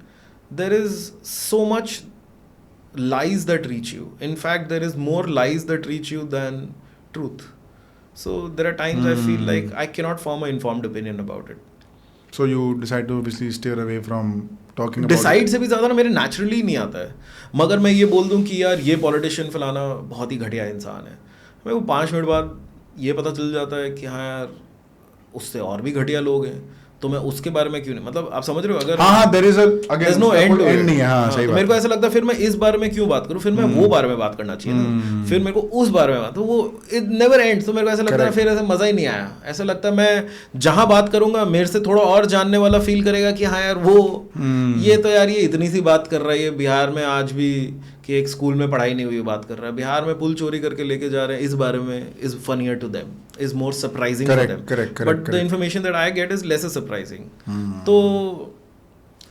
there is so much lies that reach you. In fact, there is more lies that reach you than truth. So there are times I feel like I cannot form an informed opinion about it. So you decide to obviously steer away from talking about decide से भी ज़्यादा ना मेरे naturally नहीं आता है. मगर मैं ये बोल दूं कि यार ये पॉलिटिशियन फलाना बहुत ही घटिया इंसान है, मेरे को 5 मिनट बाद ये पता चल जाता है कि हाँ यार उससे और भी घटिया लोग हैं, तो मैं उसके बारे में क्यों नहीं, मतलब आप समझ रहे हो, अगर हाँ there is a again there's no end to it. नहीं है. हाँ सही तो बात. मेरे को ऐसा लगता है फिर मैं इस बारे में क्यों बात करूं, फिर मैं वो बारे में बात करना चाहिए ना, फिर मेरे को उस बारे में बात, तो वो इट नेवर एंड्स. तो मेरे को ऐसा लगता है फिर ऐसा मजा ही नहीं आया. ऐसा लगता है मैं जहां बात करूंगा मेरे से थोड़ा और जानने वाला फील करेगा कि हाँ यार वो ये तो यार ये इतनी सी बात कर रहा है, ये बिहार में आज भी कि एक स्कूल में पढ़ाई नहीं हुई बात कर रहा है, बिहार में पुल चोरी करके लेके जा रहे हैं, इस बारे में is funnier to them, is more surprising for them, but the information that I get is less surprising. तो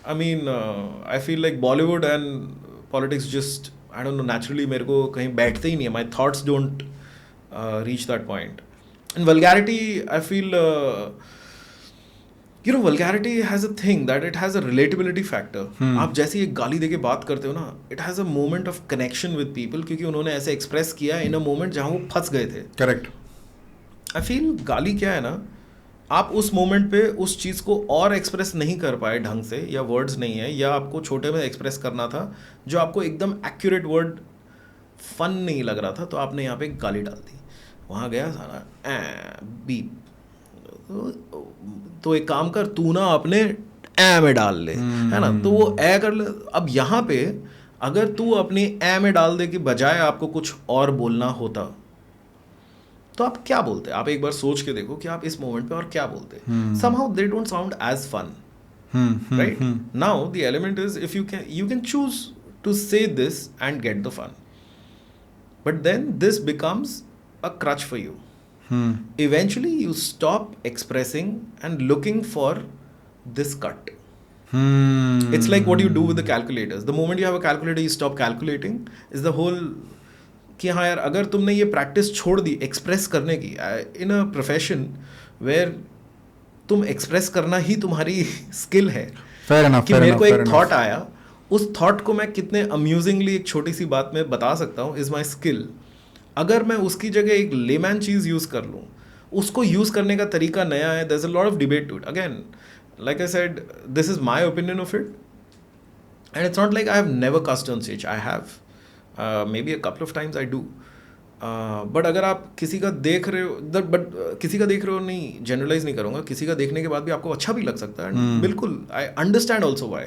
I mean I feel like Bollywood and politics just I don't know naturally मेरे को कहीं बैठते ही नहीं है. My thoughts don't reach that point. And vulgarity I feel you know vulgarity has a thing that it has a relatability factor. आप जैसे एक गाली देके बात करते हो ना, it has a moment of connection with people, क्योंकि उन्होंने ऐसे एक्सप्रेस किया in a moment जहाँ वो फंस गए थे. करेक्ट. I feel गाली क्या है ना, आप उस मोमेंट पे उस चीज़ को और एक्सप्रेस नहीं कर पाए ढंग से, या वर्ड्स नहीं है, या आपको छोटे में एक्सप्रेस करना था जो आपको एकदम एक्यूरेट वर्ड फन नहीं लग रहा था, तो आपने यहाँ पे गाली डाल दी. वहाँ गया सारा बीप. तो एक काम कर, तू ना अपने ए में डाल ले, है ना, तो वो ए कर ले. अब यहाँ पे अगर तू अपने ए में डाल दे कि बजाय आपको कुछ और बोलना होता, तो आप क्या बोलते? आप एक बार सोच के देखो कि आप इस मोमेंट पे और क्या बोलते. somehow they don't sound as fun, right? Now the element is if you can choose to say this and get the fun, but then this becomes a crutch for you. Eventually you stop expressing and looking for this cut. It's like what you do with the calculators. The moment you have a calculator, you stop calculating. Is the whole कि हाँ यार अगर तुमने ये practice छोड़ दी express करने की, इन a profession where तुम एक्सप्रेस करना ही तुम्हारी स्किल है. Fair enough, कि fair मेरे को enough, एक fair थॉट enough. आया, उस थॉट को मैं कितने अम्यूजिंगली एक छोटी सी बात में बता सकता हूँ इज माई स्किल. अगर मैं उसकी जगह एक लेमैन चीज़ यूज़ कर लूँ, उसको यूज़ करने का तरीका नया है, there is a lot of debate to it. Again like I said, this is my opinion of it, and it's not like I have never cussed on stage. I have maybe a couple of times I do. But अगर आप किसी का देख रहे हो, किसी का देख रहे हो, नहीं जनरलाइज नहीं करूँगा, किसी का देखने के बाद भी आपको अच्छा भी लग सकता है, बिल्कुल I understand also why,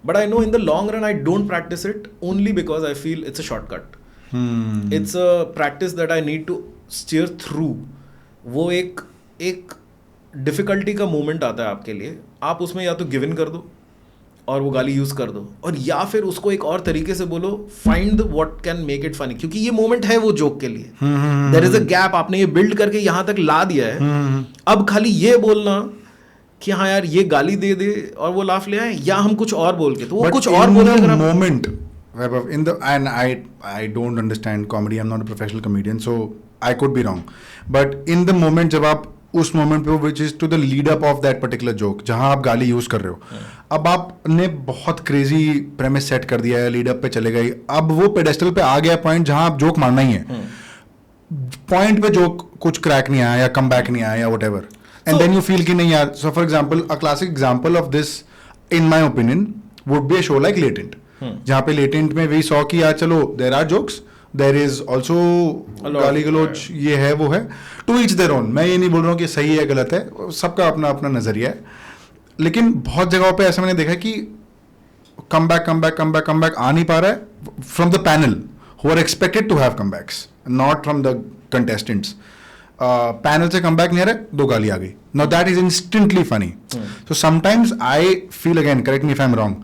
but I know in the long run I don't practice it only because I feel it's a shortcut. It's a practice that I need to steer through. वो एक difficulty का moment आता है आपके लिए, आप उसमें या तो गिव इन कर दो और वो गाली यूज कर दो, और या फिर उसको एक और तरीके से बोलो, find what can make it funny, क्योंकि ये मोमेंट है वो जोक के लिए. देयर इज अ गैप, आपने ये बिल्ड करके यहाँ तक ला दिया है. अब खाली ये बोलना कि हाँ यार ये गाली दे दे और वो लाफ ले आए, या हम कुछ और बोल के, तो वो कुछ और बोल के moment in the and I don't understand comedy. I'm not a professional comedian, so I could be wrong. But in the moment जब आप उस मोमेंट पे, which is to the lead up of that particular joke, जहाँ आप गाली use कर रहे हो, अब आपने बहुत क्रेजी प्रेमिस सेट कर दिया है, लीड अप पे चले गए, अब वो पेडेस्टल पे आ गया पॉइंट जहाँ आप जोक मारना ही है. पॉइंट पे जोक कुछ क्रैक नहीं आया या कम बैक नहीं आया या whatever, and then you feel कि नहीं यार. So for example, a classic example of this in my opinion would be a show like Latent, जहाँ पे लेटेंट में वी सॉ कि यार चलो there are jokes, there is also गाली गलोच, ये है वो है, टू ईच देयर ओन. मैं ये नहीं बोल रहा हूँ कि सही है गलत है, सबका अपना अपना नजरिया है, लेकिन बहुत जगहों पे ऐसा मैंने देखा कि कम बैक आ नहीं पा रहा है from the panel who are expected to have comebacks, not from the contestants. Panel से कम बैक नहीं आ रहा है, दो गाली आ गई. Now that is instantly funny. So sometimes I feel, again correct me if I am wrong,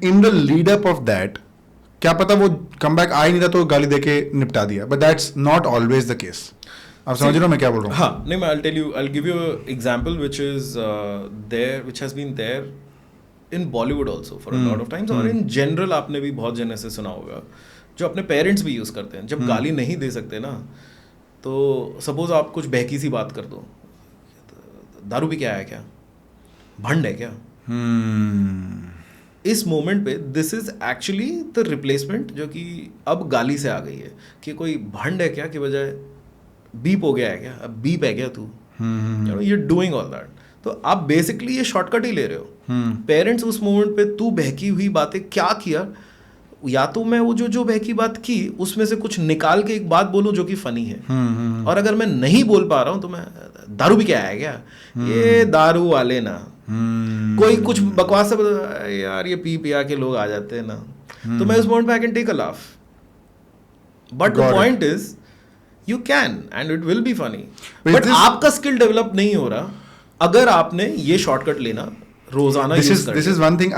in the lead up of that क्या पता वो कम बैक आ ही नहीं था तो गाली देके निपटा दिया, but that's not always the case. आप समझ रहे हो मैं क्या बोल रहा हूँ? हाँ, नहीं, मैं I'll give you an example which is which has been there in Bollywood also for a lot of times, और in general आपने भी बहुत जने से सुना होगा जो अपने पेरेंट्स भी यूज़ करते हैं. जब गाली नहीं दे सकते ना, तो सपोज आप कुछ बहकी सी बात कर दो, दारू भी क्या है, क्या भंड है क्या, इस मोमेंट पे this is actually the replacement जो कि अब गाली से आ गई है, कि कोई भंड है क्या की बजाय बीप हो गया है क्या, अब बीप है क्या तू, you know, you're doing all that. तो आप बेसिकली ये शॉर्टकट ही ले रहे हो. पेरेंट्स उस मोमेंट पे तू बहकी हुई बातें क्या किया, या तो मैं वो जो बहकी बात की उसमें से कुछ निकाल के एक बात बोलूं जो कि फनी है, और अगर मैं नहीं बोल पा रहा हूं तो मैं दारू भी क्या है क्या, ये दारू वाले ना, कोई कुछ बकवास से यार ये पी पिया के लोग आ जाते हैं ना, तो मैं उस मोमेंट पे I can take a laugh. But the point is you can end it will be funny, but आपका स्किल डेवलप नहीं हो रहा अगर आपने ये शॉर्टकट लेना रोजाना यूज करते. This is one thing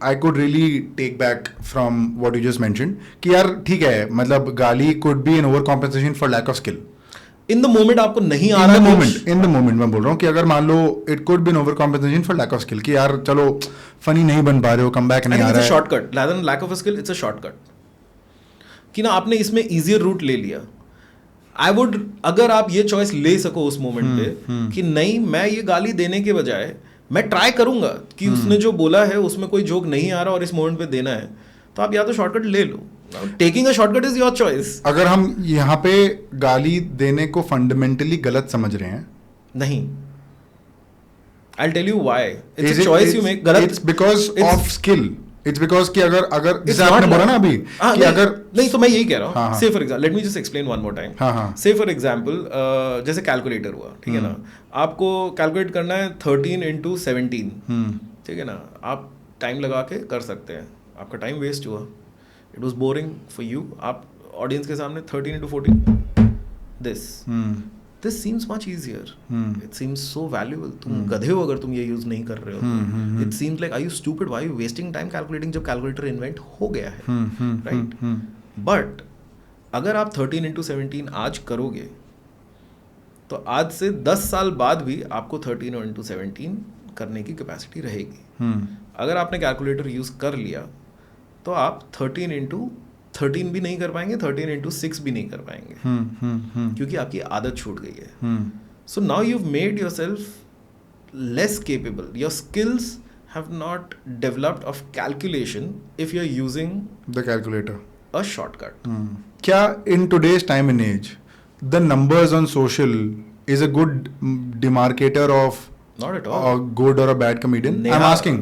I could really take back from what you just mentioned कि यार ठीक है, मतलब गाली could be an overcompensation for lack of skill. In the moment आपको नहीं आ रहा in the moment मैं बोल रहा हूँ कि अगर मान लो it could be an overcompensation for lack of skill कि यार चलो फनी नहीं बन पा रहे हो, कम बैक नहीं आ रहा है. Shortcut rather than lack of a skill, it's a shortcut कि ना आपने इसमें easier route ले लिया. आई वुड, अगर आप ये चॉइस ले सको उस मोमेंट पे कि नहीं मैं ये गाली देने के बजाय मैं ट्राई करूंगा कि उसने जो बोला है उसमें कोई जोक नहीं आ रहा और इस मोमेंट पे देना है, तो आप या तो शॉर्टकट ले लो. Taking a shortcut is your choice. अगर हम यहाँ पे गाली देने को फंडामेंटली गलत समझ रहे हैं, नहीं, I tell you why. It's a choice you make. गलत it's because of skill. It's because कि अगर जैसे आपने बोला ना अभी कि अगर नहीं, तो मैं यही कह रहा हूँ. से for example, let me just explain one more time. से फॉर एग्जांपल जैसे कैलकुलेटर हुआ, ठीक है ना, आपको कैलकुलेट करना है 13 into 17, ठीक है ना, आप टाइम लगा के कर सकते हैं, आपका टाइम वेस्ट हुआ, it was boring for you, आप ऑडियंस के सामने 13 into 14 this seems much easier, it seems so valuable. तुम गधे हो अगर तुम ये यूज नहीं कर रहे हो. It seems like are you stupid, why you wasting time calculating, जब कैलकुलेटर इन्वेंट हो गया है, राइट. बट अगर आप 13 into 17 आज करोगे तो आज से 10 साल बाद भी आपको 13 into 17 करने की कैपेसिटी रहेगी. अगर आपने कैलकुलेटर यूज कर लिया तो आप 13 into 13 भी नहीं कर पाएंगे, 13 into 6 भी नहीं कर पाएंगे, क्योंकि आपकी आदत छूट गई है. So now you have made yourself less capable. Your skills have not developed of calculation if you are using the calculator, a shortcut. क्या in today's time and age the numbers on social is a good demarcator of not at all a good or a bad comedian? I'm asking.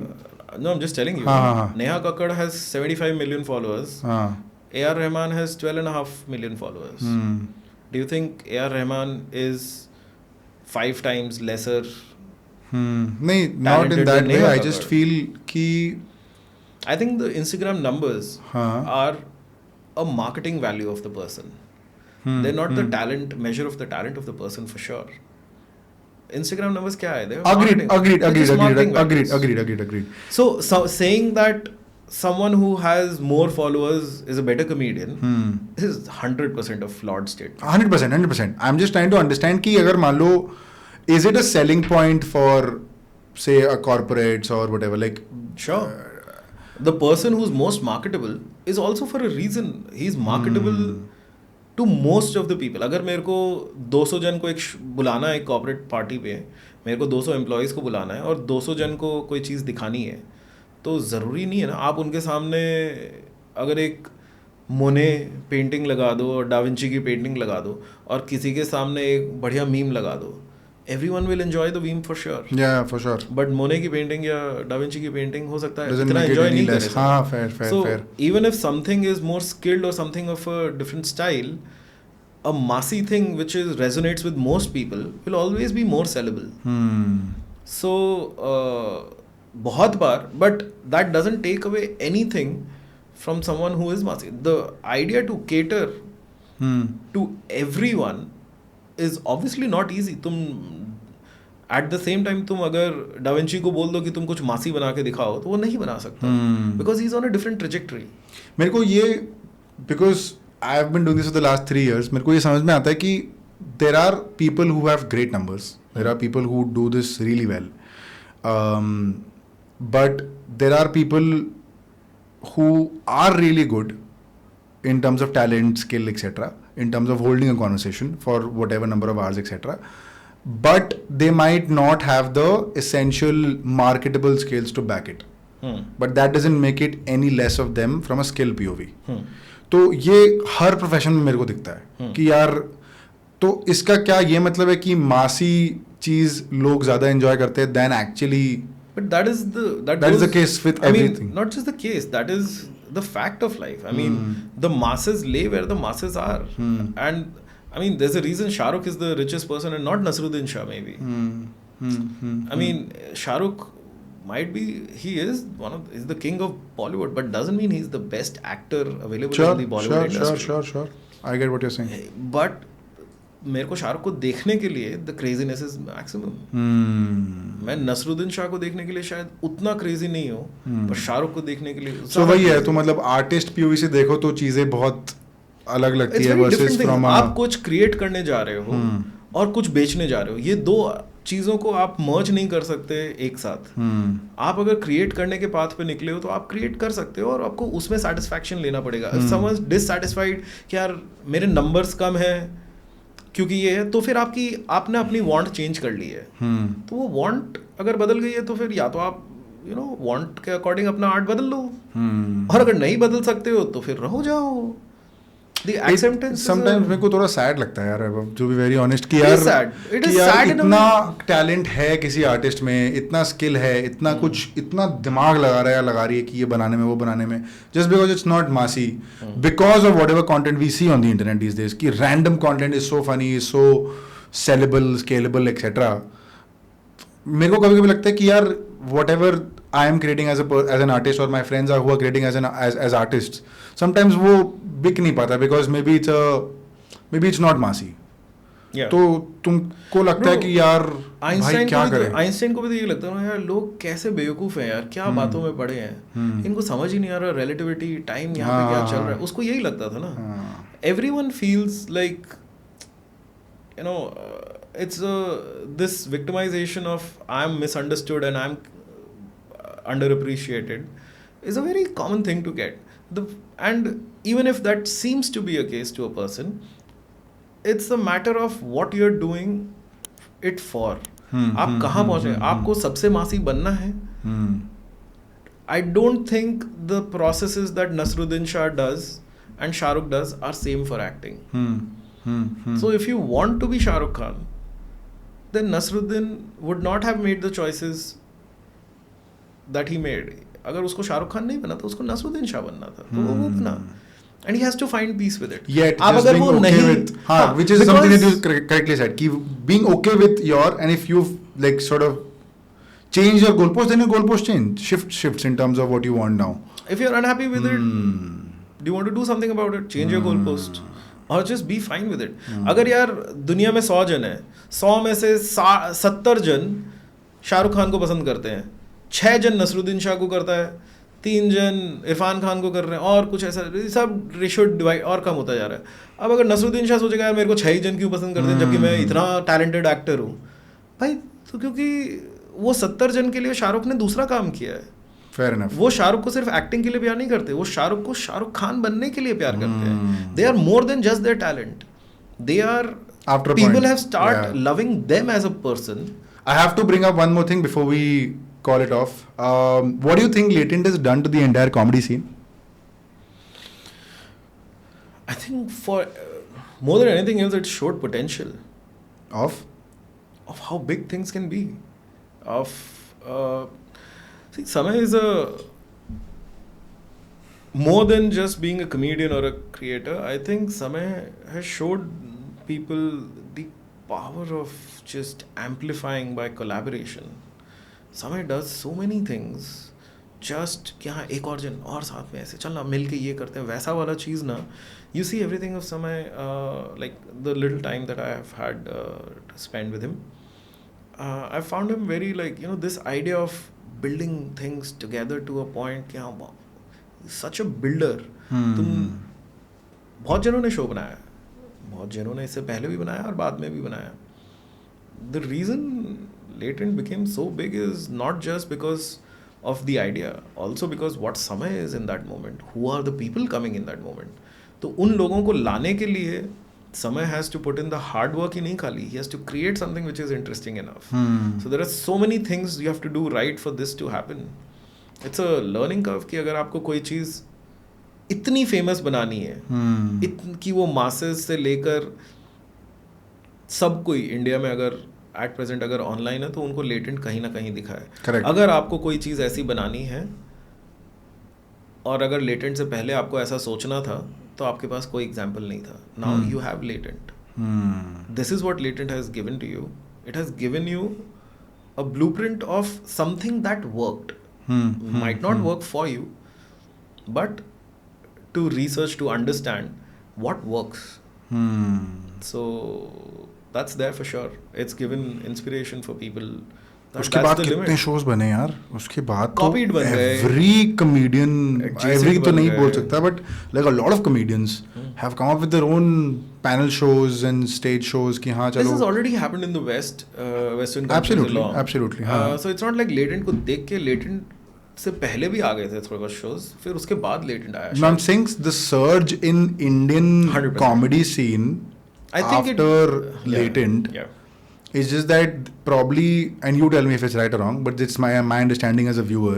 No, I'm just telling you. Neha Kakkad has 75 million followers. A.R. Rahman has 12.5 million followers. Do you think A.R. Rahman is 5 times lesser? No, not in that way. I just feel ki I think the Instagram numbers are a marketing value of the person. They're not the talent, measure of the talent of the person for sure. Instagram numbers kya hai? Agreed. So saying that someone who has more followers is a better comedian is 100% a flawed statement. 100%. I'm just trying to understand ki agar मान लो, is it a selling point for say a corporates or whatever, like sure. The person who's most marketable is also for a reason. He's marketable to most of the people. अगर मेरे को 200 जन को एक बुलाना है एक कॉर्पोरेट पार्टी पे, मेरे को 200 एम्प्लॉयज़ को बुलाना है और 200 जन को कोई चीज़ दिखानी है, तो ज़रूरी नहीं है ना आप उनके सामने अगर एक मोने पेंटिंग लगा दो और डाविंची की पेंटिंग लगा दो और किसी के सामने एक बढ़िया मीम लगा दो, everyone will enjoy the meme for sure. Yeah, for sure. But मोने की पेंटिंग या डाविंची की पेंटिंग हो सकता है इतना enjoy नहीं करे. हाँ, fair. So even if something is more skilled or something of a different style, a massy thing which resonates with most people will always be more sellable. So बहुत बार, but that doesn't take away anything from someone who is massy. The idea to cater to everyone is obviously not easy. तुम at the same time तुम अगर da Vinci को बोल दो कि तुम कुछ मासी बना के दिखाओ तो वो नहीं बना सकता, because he is on a different trajectory. मेरे को ये, because I have been doing this for the last 3 years, मेरे को ये समझ में आता है कि there are people who have great numbers, there are people who do this really well, but there are people who are really good in terms of talent, skill, etc., in terms of holding a conversation for whatever number of hours, etc., but they might not have the essential marketable skills to back it. But that doesn't make it any less of them from a skill POV. तो ये हर profession में मेरे को दिखता है कि यार तो इसका क्या ये मतलब है कि मासी चीज लोग ज्यादा एंजॉय करते हैं than actually? But that is the case with everything. Not just the case. That is the fact of life. I mean, the masses lay where the masses are, and I mean, there's a reason Shah Rukh is the richest person and not Nasruddin Shah. Maybe. I mean, Shah Rukh might be. He is he's the king of Bollywood, but doesn't mean he's the best actor available in the Bollywood industry. Sure. I get what you're saying. But मेरे को शाहरुख को देखने के लिए the craziness is maximum. मैं नसरुद्दीन शाह को देखने के लिए शायद उतना क्रेजी नहीं हो, पर शाहरुख को देखने के लिए सो वही है. तो मतलब आर्टिस्ट पीओवी से देखो तो चीजें बहुत अलग लगती है वर्सेस फ्रॉम आप कुछ क्रिएट करने जा रहे हो और कुछ बेचने जा रहे हो. ये दो चीजों को आप मर्ज नहीं कर सकते एक साथ. आप अगर क्रिएट करने के पाथ पे निकले हो तो आप क्रिएट कर सकते हो और आपको उसमें सेटिस्फैक्शन लेना पड़ेगा. समझ डिससैटिस्फाइड कि यार मेरे नंबर्स कम है क्योंकि ये है, तो फिर आपने अपनी वांट चेंज कर ली है. तो वो वांट अगर बदल गई है तो फिर या तो आप वांट के अकॉर्डिंग अपना आर्ट बदल लो, और अगर नहीं बदल सकते हो तो फिर रहो जाओ. The acceptance sometimes मेरे को थोड़ा सैड लगता है यार, जो भी वेरी ऑनेस्ट कि यार इतना टैलेंट है किसी आर्टिस्ट में, इतना स्किल है, इतना कुछ, इतना दिमाग लगा रहा है या लगा रही है कि ये बनाने में वो बनाने में, just because it's not massy, because of whatever content we see on the internet these days कि random content is so funny, so saleable, scalable etcetera. मेरे को कभी कभी लगता है कि यार whatever I am creating as an artist or my friends are who are creating as artists, sometimes वो बिक नहीं पाता because maybe it's not मासी. तो तुमको लगता है कि यार भाई क्या करें? आइंस्टाइन को भी तो ये लगता है यार लोग कैसे बेवकूफ हैं यार, क्या बातों में पड़े हैं, इनको समझ ही नहीं आ रहा रिलेटिविटी, टाइम यहाँ पे क्या चल रहा है. उसको यही लगता था ना. Everyone feels like it's this victimization of I'm misunderstood and I'm underappreciated is a very common thing to get. And even if that seems to be a case to a person, it's a matter of what you're doing it for. आप कहाँ पहुँचे? आपको सबसे मासी बनना है? I don't think the processes that Nasruddin Shah does and Shah Rukh does are same for acting. So if you want to be Shah Rukh Khan, then Nasruddin would not have made the choices that he made. अगर उसको शाहरुख खान नहीं बना था, उसको नसरुद्दीन शाह बनना था, तो वो बना. And he has to find peace with it. Yet, just being okay with, which is something that you correctly said, कि being okay with your, and if you've like sort of changed your goalpost, then your goalpost shifts in terms of what you want now. If you're unhappy with it, do you want to do something about it? Change your goalpost. Or just be fine with it. अगर यार दुनिया में 100 जन है, 100 में से 70 जन शाहरुख खान को पसंद करते हैं, 6 जन नसरुद्दीन शाह को करता है, 3 जन इरफान खान को कर रहे हैं, और कुछ ऐसा सब रेशियो डिवाइड और कम होता जा रहा है. अब अगर नसरुद्दीन शाह सोचेगा यार मेरे को 6 जन क्यों पसंद करते हैं जबकि मैं इतना टैलेंटेड एक्टर हूँ, भाई तो क्योंकि वो 70 जन के लिए शाहरुख ने दूसरा काम किया है. Fair enough. वो शाहरुख को सिर्फ एक्टिंग के लिए प्यार नहीं करते, वो शाहरुख को शाहरुख खान बनने के लिए प्यार करते हैं. They are more than just their talent. They are people have start loving them as a person. I have to bring up one more thing before we call it off. What do you think Latent has done to the entire comedy scene? I think for more than anything else, it showed potential of how big things can be. See, Samay is more than just being a comedian or a creator. I think Samay has showed people the power of just amplifying by collaboration. Samay does so many things. Just कि हाँ एक और जन और साथ में ऐसे चलना मिल के ये करते हैं, वैसा वाला चीज़ ना. You see everything of Samay, like the little time that I have had to spend with him. I found him very like this idea of building things together to a point कि हाँ such a builder. तुम बहुत जनों ने show बनाया, बहुत जनों ने इससे पहले भी बनाया और बाद में भी बनाया. The reason Latent became so big is not just because of the idea, also because what Samay is in that moment, who are the people coming in that moment. तो उन लोगों को लाने के लिए Samay has to put in the hard work ही नहीं खाली, he has to create something which is interesting enough. So there are so many things you have to do right for this to happen. It's a learning curve कि अगर आपको कोई चीज़ इतनी famous बनानी है कि वो masses से लेकर सब कोई इंडिया में अगर एट प्रेजेंट अगर ऑनलाइन है तो उनको लेटेंट कहीं ना कहीं दिखा है. Correct. अगर आपको कोई चीज़ ऐसी बनानी है और अगर लेटेंट से पहले आपको ऐसा सोचना था तो आपके पास कोई एग्जाम्पल नहीं था. Now you have Latent. This is what Latent has given to you. It has given you a blueprint of something that worked. Might not work for you, but to research, to understand what works. So that's there for sure. It's given inspiration for people. उसके बाद कितने shows बने यार. उसके बाद तो Copied बन गए. every comedian, every तो बन नहीं गए. बोल सकता, but like a lot of comedians have come up with their own panel shows and stage shows कि हाँ This चलो. has already happened in the West, Western countries Absolutely, along. absolutely, हाँ. So it's not like latent को देख के latent से पहले भी आ गए थे थोड़े बहुत shows, फिर उसके बाद latent आया. No, I'm saying the surge in Indian 100%. comedy scene I think after latent. Yeah. It's just that probably, and you tell me if it's right or wrong, but it's my understanding as a viewer.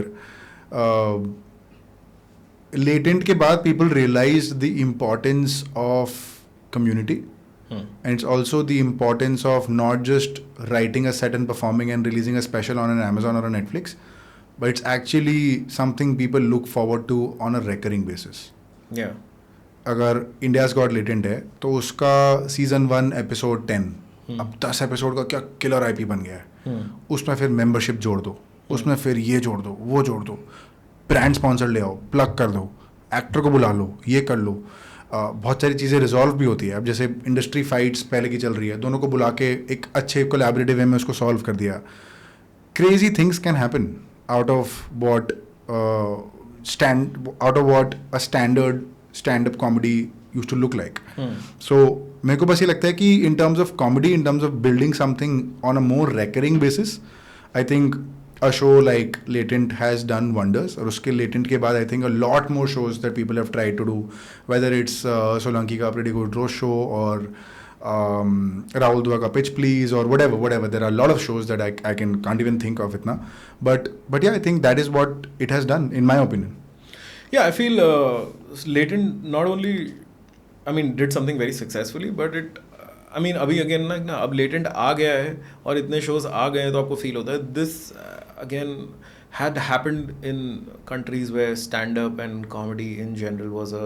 Latent के बाद people realized the importance of community, and it's also the importance of not just writing a set and performing and releasing a special on an Amazon or a Netflix, but it's actually something people look forward to on a recurring basis. Yeah. अगर India's got latent है तो उसका season 1 episode 10 अब 10 episode का क्या killer IP बन गया है. उसमें फिर मेंबरशिप जोड़ दो, उसमें फिर ये जोड़ दो, वो जोड़ दो, ब्रांड स्पॉन्सर ले आओ, प्लग कर दो, एक्टर को बुला लो, ये कर लो. बहुत सारी चीज़ें रिजॉल्व भी होती है. अब जैसे इंडस्ट्री फाइट्स पहले की चल रही है, दोनों को बुला के एक अच्छे कोलैबोरेटिव वे में उसको सॉल्व कर दिया. Crazy things can happen out of what a standard stand-up comedy used to look like. So मेरे को बस ये लगता है कि in terms of comedy, in terms of building something on a more recurring basis, I think a show like Latent has done wonders. और उसके Latent के बाद I think a lot more shows that people have tried to do, whether it's Solanki का Pretty Good Roast Show or Rahul Dua ka Pitch Please or whatever. There are a lot of shows that I can't even think of it now. But yeah, I think that is what it has done, in my opinion. Yeah, I feel Latent not only, I mean, did something very successfully, but it, I mean, अभी again ना अब Latent आ गया है और इतने shows आ गए हैं तो आपको feel होता है. This again had happened in countries where stand-up and comedy in general was a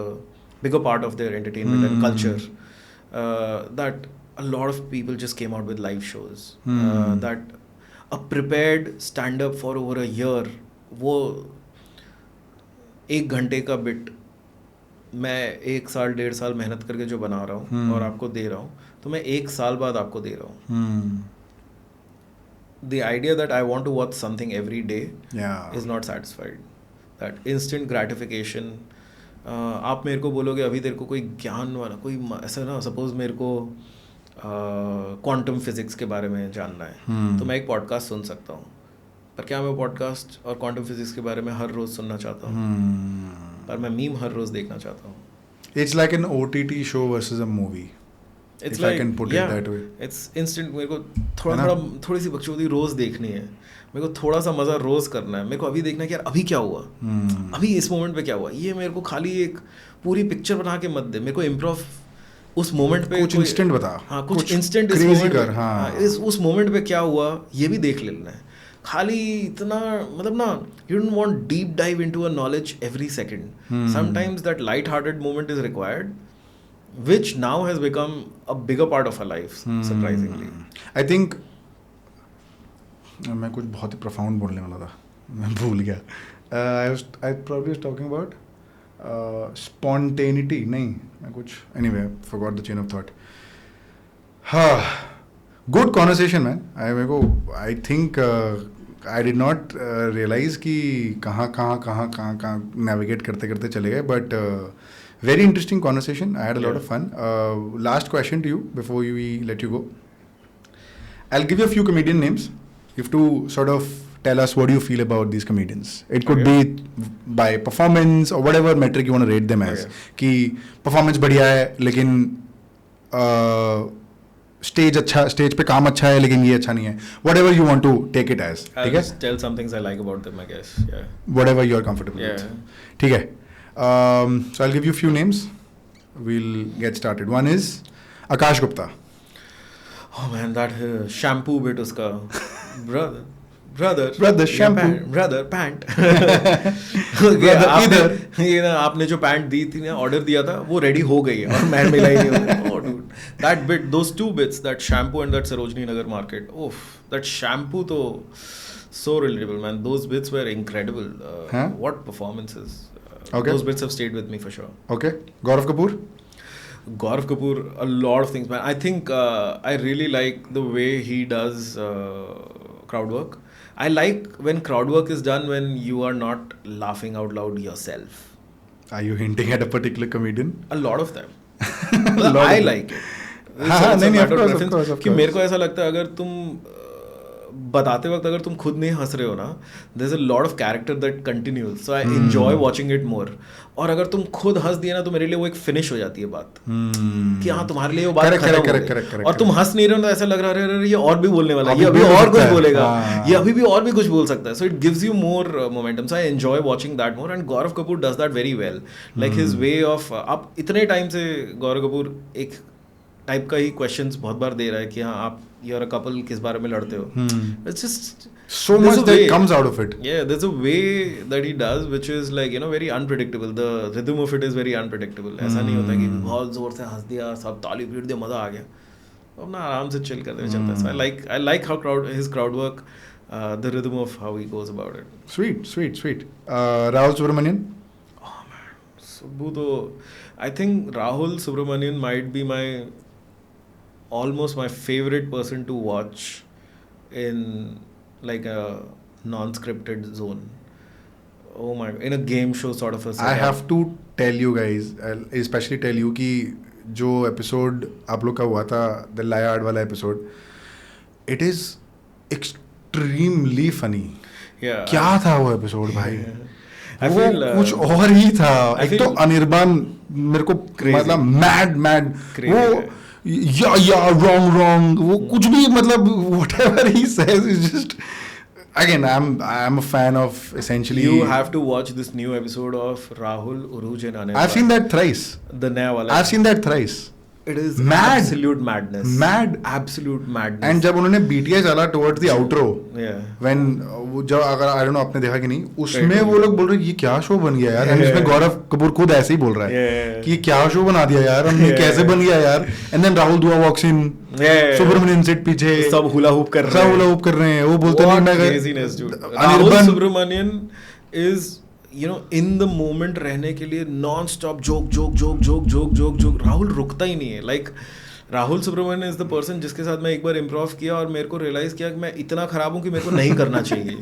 bigger part of their entertainment and culture. That a lot of people just came out with live shows. That a prepared stand-up for over a year, वो 1 घंटे का bit मैं 1 साल 1.5 साल मेहनत करके जो बना रहा हूँ और आपको दे रहा हूँ, तो मैं 1 साल बाद आपको दे रहा हूँ. The idea that I want to watch something every day is not satisfied. That instant gratification. आप मेरे को बोलोगे अभी तेरे को कोई ज्ञान वाला कोई ऐसा ना, सपोज मेरे को क्वांटम फिजिक्स के बारे में जानना है तो मैं एक पॉडकास्ट सुन सकता हूँ. पर क्या मैं पॉडकास्ट और क्वांटम फिजिक्स के बारे में हर रोज सुनना चाहता हूँ? पर मैं मीम हर रोज देखना चाहता हूँ. It's like an OTT show versus a movie. It's if like, I can put it that way. It's instant. मेरे को थोड़ी सी बकचोदी रोज देखनी है. मेरे को थोड़ा सा मजा रोज करना है. मेरे को अभी देखना है कि यार अभी क्या हुआ, अभी इस मोमेंट पे क्या हुआ. ये मेरे को खाली एक पूरी पिक्चर बना के मत दे. मेरे को इम्प्रोव उस मोमेंट पे कुछ इंस्टेंट बता. हाँ, कुछ इंस्टेंट इस मोमेंट पे. हाँ, उस मोमेंट पे क्या हुआ ये भी देख लेना है. खाली इतना मतलब ना, you don't want deep dive into a knowledge every second. Sometimes that light-hearted moment is required, which now has become a bigger part of our lives, surprisingly. I think मैं कुछ बहुत ही profound बोलने वाला था, मैं भूल गया. I probably was talking about spontaneity. नहीं, मैं कुछ anyway forgot the chain of thought. हाँ. Good conversation, man. I think I did not realize कि कहाँ navigate करते चले गए, but very interesting conversation. I had a lot of fun. Last question to you before we let you go. I'll give you a few comedian names. You have to sort of tell us what do you feel about these comedians. It could be by performance or whatever metric you want to rate them as. कि performance बढ़िया है लेकिन stage पे काम अच्छा है लेकिन ये अच्छा नहीं है. Whatever you want to take it as. I'll just tell some things I like about them, I guess. Yeah. Whatever you're comfortable with. ठीक है. So I'll give you a few names. We'll get started. One is Akash Gupta. Oh man, that shampoo bit उसका brother Brother, shampoo. brother pant Brother, आपने ये ना आपने जो pant दी थी ना ऑर्डर दिया था वो रेडी हो गई है और मैं मिला ही नहीं oh dude that bit those two bits that shampoo and that Sarojini Nagar market oof that shampoo तो so relatable man those bits were incredible Huh? what performances Okay. those bits have stayed with me for sure. Okay, Gaurav Kapoor. Gaurav Kapoor, a lot of things, man. I think I really like the way he does crowd work. I like when crowd work is done when you are not laughing out loud yourself. Are you hinting at a particular comedian? A lot of them. lot I of them. like it. हाँ, It's a नहीं, matter of of course, preference. of कि course. मेरे को ऐसा लगता है अगर तुम बताते वक्त अगर तुम खुद नहीं हंस रहे हो ना there's a lot of character that continues so I enjoy watching it more और अगर तुम खुद हंस दिए ना तो मेरे लिए वो एक फिनिश हो जाती है बात कि हाँ तुम्हारे लिए वो बात Correct, खत्म हो correct, गई correct, और तुम हंस नहीं रहे हो तो ऐसा लग रहा है अरे ये और भी बोलने वाला है अभी ये अभी बोल और सकता कुछ है, बोलेगा हाँ। ये अभी भी और भी कुछ बोल सकता है so it gives you more momentum so I enjoy watching that more and Gaurav Kapoor does that very well like his way of आप इतने टाइम से गौरव कपूर एक टाइप का ही क्वेश्चंस बहुत बार दे रहा है कि हाँ आप you're a couple किस बारे में लड़ते हो it's just So there's much a that way. comes out of it. Yeah, there's a way that he does which is like very unpredictable. The rhythm of it is very unpredictable. ऐसा नहीं होता कि बहुत जोर से हंस दिया सब ताली पीट दिया मजा आ गया अपना आराम से चिल करते हुए चलता है. So I like how his crowd work, the rhythm of how he goes about it. Sweet. Rahul Subramanian. Oh man, Subbu तो I think Rahul Subramanian might be almost my favorite person to watch in like a non-scripted zone. Oh my, in a game show sort of a setup. I have to tell you guys, I'll especially tell you कि जो episode आप लोग का हुआ था the लायार्ड वाला episode it is extremely funny. Yeah. क्या था वो एपिसोड भाई? I वो feel, कुछ और ही था. I एक तो feel- अनिर्बान मेरे को Crazy. मतलब मैड Crazy वो guy. या wrong वो कुछ भी मतलब whatever he says is just again I'm a fan of essentially You have to watch this new episode of Rahul, Uruj and Anirban. I've seen that thrice. The नया वाला. I've seen that thrice. It is Mad. absolute madness. Mad. Absolute madness. And जब उन्होंने BTS डाला towards the outro, Yeah. when जब अगर I don't know आपने देखा कि नहीं, उसमें Right. वो लोग बोल रहे हैं ये क्या शो बन गया यार. And इसमें गौरव कपूर खुद ऐसे ही बोल रहा है Yeah. कि क्या शो बना दिया यार हमने, Yeah. कैसे बन गया यार. And then Rahul Dua walks in, Yeah. Subramanian sit पीछे सब हुला हुप कर रहे सब हैं. हुला हुप कर रहे हैं. वो बोलते What नहीं मैं craziness, dude. Rahul Anirban Subramanian is in the moment रहने के लिए non stop joke. राहुल रुकता ही नहीं है. Like Rahul Subramanian is the person जिसके साथ मैं एक बार इम्प्रोव किया और मेरे को रियलाइज किया कि मैं इतना खराब हूँ कि मेरे को नहीं करना चाहिए.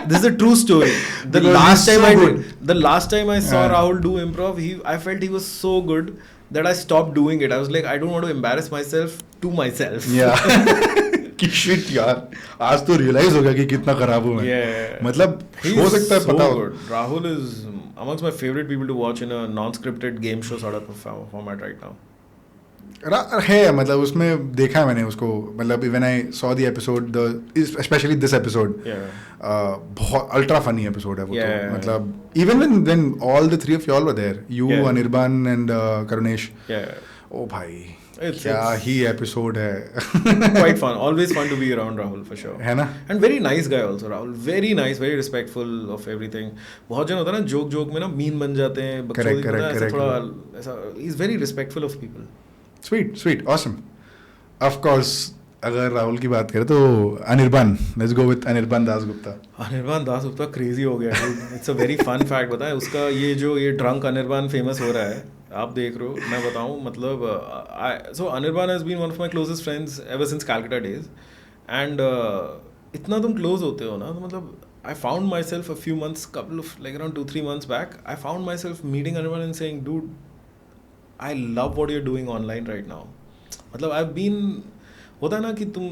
This is a true story. The Because last he's time so good. I saw Yeah. Rahul do improv, I felt he was so good that I stopped doing it. I was like, I don't want to embarrass myself to myself. Yeah. कि shit यार आज तो realise हो गया कि कितना खराब हूँ मैं. Yeah. मतलब He's हो सकता है so पता हो. good. Rahul is amongst my favorite people to watch in a non-scripted game show sort of a format right now. है मतलब उसमें देखा है मैंने उसको. मतलब when I saw the episode the specially this episode बहुत अल्ट्रा फनी एपिसोड है वो. तो मतलब even when all the three of you all were there, you Anirban and Karunesh. ओ भाई क्या ही एपिसोड है. Quite fun. Always fun to be around Rahul for sure. है ना. And very nice guy also Rahul. Very nice, very respectful of everything. बहुत जन होता है ना जोक में ना मीन बन जाते हैं. Correct. थोड़ा ऐसा he's very respectful of people. Sweet, awesome. Of course, अगर राहुल की बात करें तो Anirban, let's go with Anirban Dasgupta. Anirban Dasgupta crazy हो गया. It's a very fun fact. बताएं उसका ये ड्रंक अनिर्बान फेमस हो रहा है. आप देख रहे हो, मैं बताऊं मतलब so Anirban has been one of my closest friends ever since Calcutta days. एंड इतना तुम क्लोज होते हो ना तो मतलब I found myself a few months, around 2-3 months back, I found myself meeting Anirban and saying, dude, I love what you're doing online right now. मतलब I've been, होता है ना कि तुम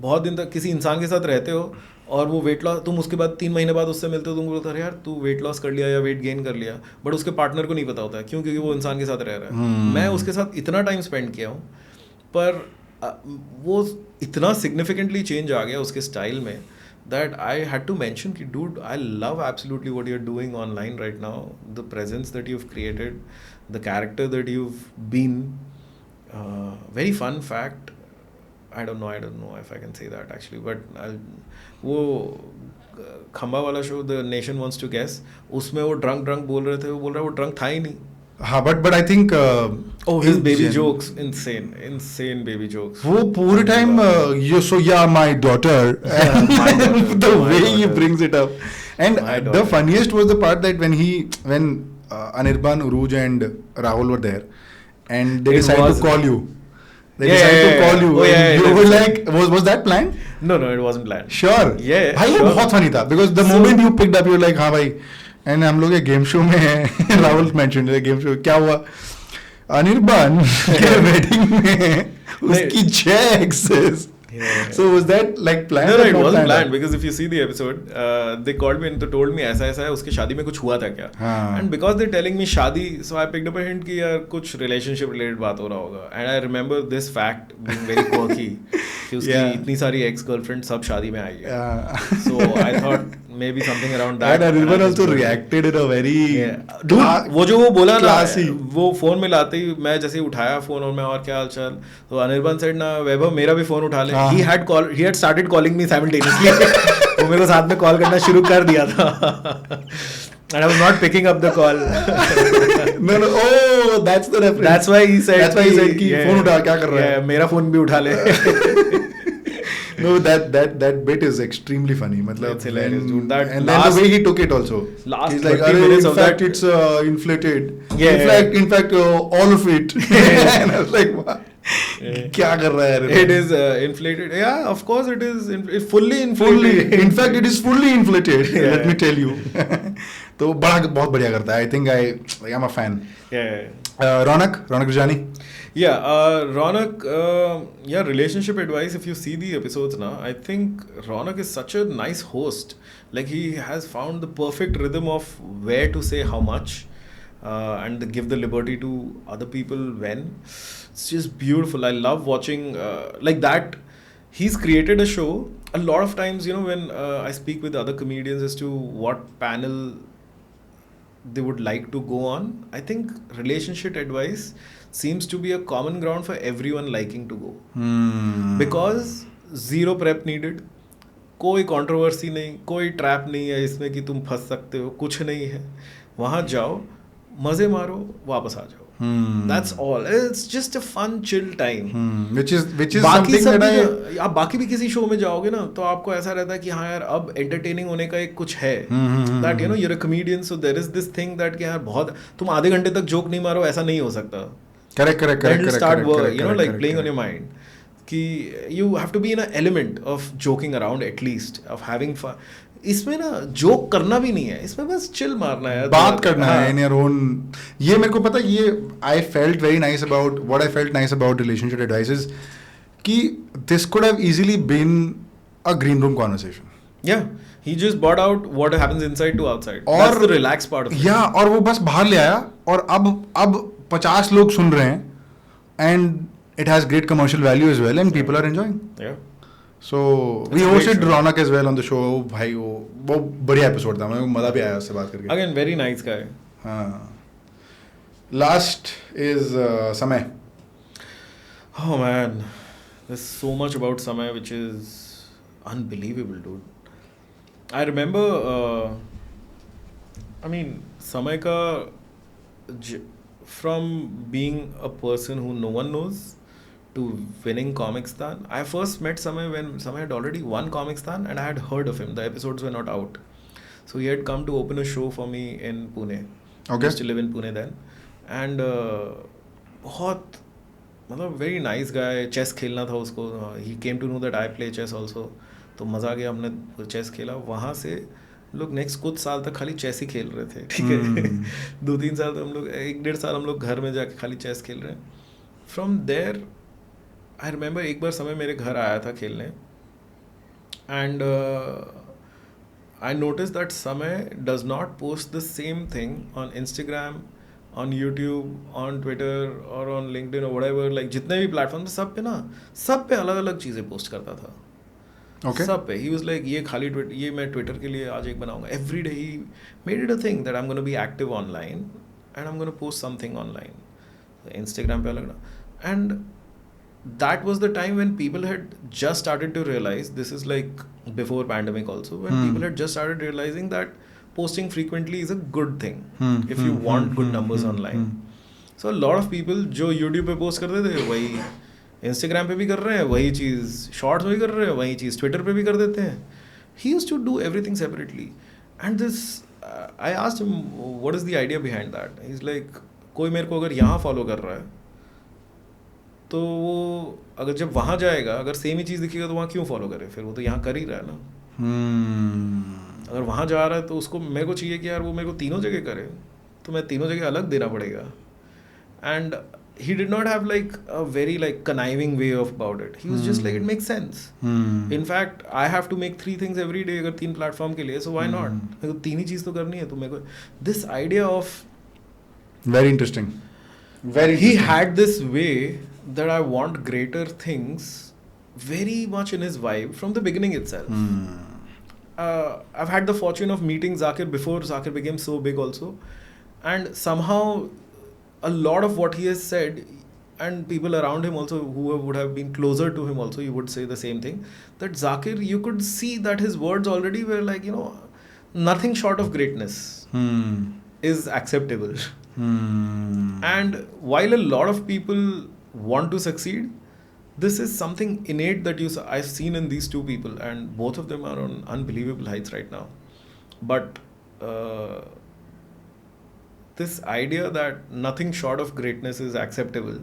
बहुत दिन तक किसी इंसान के साथ रहते हो और वो वेट लॉस, तुम उसके बाद 3 महीने बाद उससे मिलते हो, तुम बोलते हो यार तू वेट लॉस कर लिया या वेट गेन कर लिया, बट उसके पार्टनर को नहीं पता होता है. क्यों? क्योंकि वो इंसान के साथ रह रहा है. मैं उसके साथ इतना टाइम स्पेंड किया हूँ पर वो इतना सिग्निफिकेंटली चेंज आ गया उसके स्टाइल में that I had to mention कि dude, I love absolutely what you're doing online right now. The presence that you've created, the character that you've been, very fun fact. I don't know if I can say that actually, but वो खंबा वाला show the nation wants to guess, उसमें वो drunk बोल रहे थे, वो बोल रहा है वो ड्रंक था ही नहीं. हाँ but I think Oh, his baby jokes, insane baby jokes. वो पूरे time you so yeah my daughter, My daughter, the my way he daughter. brings it up, and My the daughter. funniest was the part that when Anirban, Uruj and Rahul were there and they It decided was- to call you. They Yeah, decided yeah, to call yeah. you. Oh, yeah, and yeah, you were that's- like, was that planned? No, it wasn't planned. Sure. Yeah, भाई वो sure. बहुत funny था because the So- moment you picked up you were like हाँ भाई, and हम लोग एक game show में हैं. राहुल mentioned गेम शो क्या हुआ, अनिर्बान के वेडिंग में उसकी 6 exes. Yeah. So was that like planned? No, or it not wasn't planned because if you see the episode, they called me and they told me ऐसा है उसके शादी में कुछ हुआ था क्या? हाँ. And because they're telling me शादी, so I picked up a hint कि यार कुछ relationship related बात हो रहा होगा. And I remember this fact being very quirky कि उसकी Yeah. इतनी सारी ex-girlfriend सब शादी में आई है. Yeah. So I thought maybe something around that. And Anirban I also just- reacted in a very Dude, वो जो वो बोला ना, classy. वो फोन में लाते ही मैं जैसे ही उठाया फोन और मैं और क्या हाल चाल, तो अनिर्बान सेड ना वैभव मेरा भी फोन उठा ले. हाँ. He had started calling me simultaneously. वो मेरे को साथ में कॉल करना शुरू कर दिया था. And I was not picking up the call. no oh that's the reference. That's why he said कि फोन उठा क्या कर रहा है. Yeah, मेरा फोन भी उठा ले. No, that bit is extremely funny. मतलब It's hilarious, when- dude. That and then last- the way he took it also. last He's like, 30 "Arey, minutes in of fact, that- it's inflated. Yeah, In fact, all of it." And I was like, "What? क्या कर रहा है यार?" It is inflated. Yeah, of course it is. It's fully inflated. In fact, it is fully inflated. Yeah. Let me tell you. तो बहुत बढ़िया करता है. I think I'm a fan. Yeah. Raunak Rajani. Yeah, Ronak, relationship advice, if you see the episodes now, I think Ronak is such a nice host. Like, he has found the perfect rhythm of where to say how much and give the liberty to other people when. It's just beautiful. I love watching like that. He's created a show. A lot of times, you know, when I speak with other comedians as to what panel they would like to go on, I think relationship advice seems to be a common ground for everyone liking to go. Because zero prep needed, कोई controversy नहीं, कोई trap नहीं है इसमें कि तुम फंस सकते हो, कुछ नहीं है. वहाँ जाओ, मजे मारो, वापस आ जाओ. That's all. It's just a fun chill time. Which is बाकी something सब that आप बाकी भी किसी शो में जाओगे ना, तो आपको ऐसा रहता है कि हाँ यार अब एंटरटेनिंग होने का एक कुछ है. That you know you're a comedian, so there is this thing that कि यार बहुत तुम आधे घंटे तक जोक नहीं मारो, ऐसा नहीं हो सकता. correct. Then it'll start like playing on your mind. कि you have to be in an element of joking around at least, of having fun. इसमें ना जोक करना भी नहीं है, इसमें बस चिल मारना है, बात करना है in your own. ये मेरे को पता है, ये I felt very nice about what I felt nice about relationship advices कि this could have easily been a green room conversation. Yeah, he just brought out what happens inside to outside. और That's the relaxed part of it. Yeah, और वो बस बाहर ले आया और अब 50 लोग सुन रहे हैं and it has great commercial value as well and people are enjoying. Yeah. So It's we a great hosted show. Ronak as well on the show. भाई वो बढ़िया एपिसोड था, मेरे को मजा भी आया उससे बात करके. Again, very nice guy. हाँ. Last is समय. Oh man, there's so much about Samay which is unbelievable, dude. I remember, Samay ka from being a person who no one knows to winning Comicstan. I first met Samay when Samay had already won Comicstan and I had heard of him. The episodes were not out. So he had come to open a show for me in Pune. Okay. I used to live in Pune then. And बहुत मतलब very nice guy. Chess खेलना था उसको. He came to know that I play chess also. तो मज़ा आ गया, हमने chess खेला. वहाँ से लोग नेक्स्ट कुछ साल तक खाली चेस ही खेल रहे थे, ठीक है. 2-3 साल तक हम लोग 1-1.5 साल हम लोग घर में जाके खाली चेस खेल रहे हैं. फ्रॉम देयर आई रिमेंबर एक बार समय मेरे घर आया था खेलने एंड आई नोटिस दैट समय does not post the same thing on Instagram, on YouTube, on Twitter or on LinkedIn or whatever, like जितने भी प्लेटफॉर्म सब पे अलग अलग चीज़ें पोस्ट करता था. Okay. सब पे. He was like ये खाली ये मैं ट्विटर के लिए आज एक बनाऊंगा. Every day he made it a thing that I'm going to be active online and I'm going to post something online. Instagram पे अलग ना. And that was the time when people had just started to realize, this is like before pandemic also, when people had just started realizing that posting frequently is a good thing if you want good numbers online. So a lot of people जो YouTube पे post करते थे वही Instagram पे भी कर रहे हैं, वही चीज़ Shorts में भी कर रहे हैं, वही चीज़ Twitter पे भी कर देते हैं. He used to do everything separately. And this I asked him what is the idea behind that. He's like, कोई मेरे को अगर यहाँ follow कर रहा है तो वो अगर जब वहाँ जाएगा अगर सेम ही चीज़ दिखेगा तो वहाँ क्यों फॉलो करे, फिर वो तो यहाँ कर ही रहा है ना. अगर वहाँ जा रहा है तो उसको मेरे को चाहिए कि यार वो मेरे को तीनों जगह करे, तो मैं तीनों जगह अलग देना पड़ेगा. And he did not have like a very like conniving way of about it. He was just like, it makes sense. In fact, I have to make 3 things every day अगर 3 प्लेटफॉर्म के लिए, so why not? मेरे को 3 ही चीज़ तो करनी है, तो मेरे को this idea of very interesting. Very he interesting. had this way that I want greater things very much in his vibe from the beginning itself. I've had the fortune of meeting Zakir before Zakir became so big also, and somehow a lot of what he has said, and people around him also who would have been closer to him also, you would say the same thing, that Zakir, you could see that his words already were like, you know, nothing short of greatness is acceptable. And while a lot of people want to succeed, this is something innate that I've seen in these 2 people, and both of them are on unbelievable heights right now. But this idea that nothing short of greatness is acceptable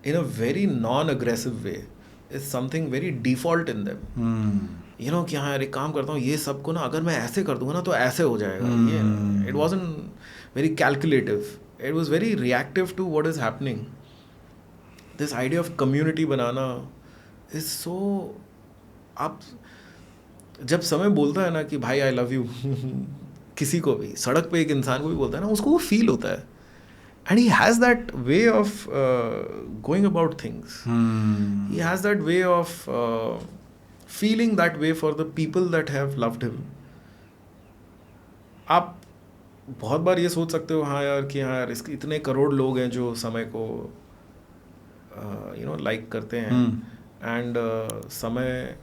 in a very non-aggressive way is something very default in them. You know कि हाँ यार एक काम करता हूँ, ये सबको ना अगर मैं ऐसे कर दूंगा ना तो ऐसे हो जाएगा. It wasn't very calculative. It was very reactive to what is happening. This idea of community banana is so, आप जब समय बोलता है ना कि भाई I love you किसी को भी, सड़क पे एक इंसान को भी बोलता है ना, उसको वो फील होता है. And he has that way of going about things. He has that way of feeling that way for the people that have loved him. आप बहुत बार ये सोच सकते हो हाँ यार कि हाँ यार इसके इतने करोड़ लोग हैं जो समय को लाइक करते हैं, एंड समय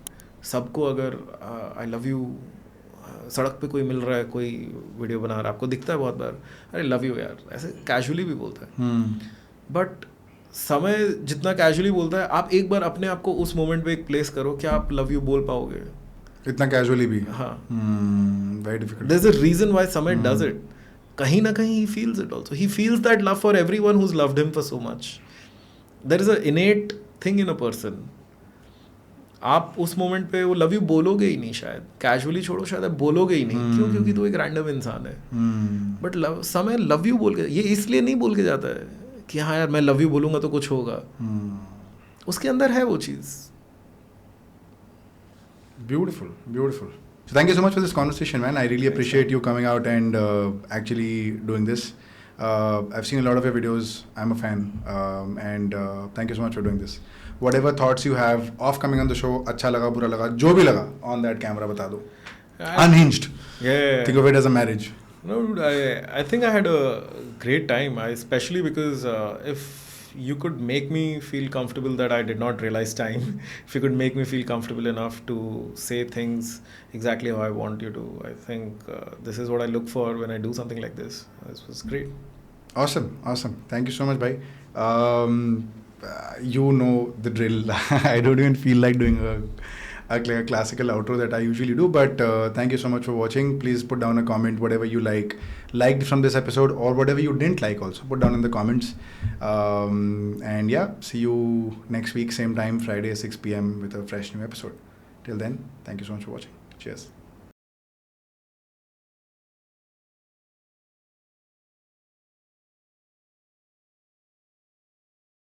सबको अगर आई लव यू सड़क पे कोई मिल रहा है, कोई वीडियो बना रहा है, आपको दिखता है बहुत बार, अरे लव यू यार, ऐसे कैजुअली भी बोलता है. बट समय जितना कैजुअली बोलता है, आप एक बार अपने आप को उस मोमेंट पे एक प्लेस करो, क्या आप लव यू बोल पाओगे इतना कैजुअली भी? हाँ. Very difficult. There is a reason why Samay does it. कहीं ना कहीं he feels it also. He feels that love for everyone who's loved him for so much. There is an innate thing in a person. आप उस moment पे वो love you बोलोगे ही नहीं, शायद कैजुअली छोड़ो, शायद आप बोलोगे ही नहीं. क्यों? क्योंकि तो एक रैंडम इंसान है. बट समय लव यू बोल के, ये इसलिए नहीं बोल के जाता है कि हाँ यार मैं लव यू बोलूंगा तो कुछ होगा. उसके अंदर है वो चीज़. Beautiful, beautiful. So thank you so much for this conversation, man. I really appreciate you coming out and actually doing this. I've seen a lot of your videos. I'm a fan, and thank you so much for doing this. Whatever thoughts you have of coming on the show, अच्छा लगा, बुरा लगा, जो भी लगा, on that camera बता दो. Unhinged. Yeah. Think of it as a marriage. No, dude, I think I had a great time. Especially because if you could make me feel comfortable that I did not realize time, if you could make me feel comfortable enough to say things exactly how I want you to, I think this is what I look for when I do something like this. This was great. Awesome. Thank you so much, bhai. You know the drill. I don't even feel like doing a classical outro that I usually do, but thank you so much for watching. Please put down a comment, whatever you liked from this episode, or whatever you didn't like also, put down in the comments. And yeah, see you next week, same time, Friday 6 p.m. with a fresh new episode. Till then, thank you so much for watching. Cheers.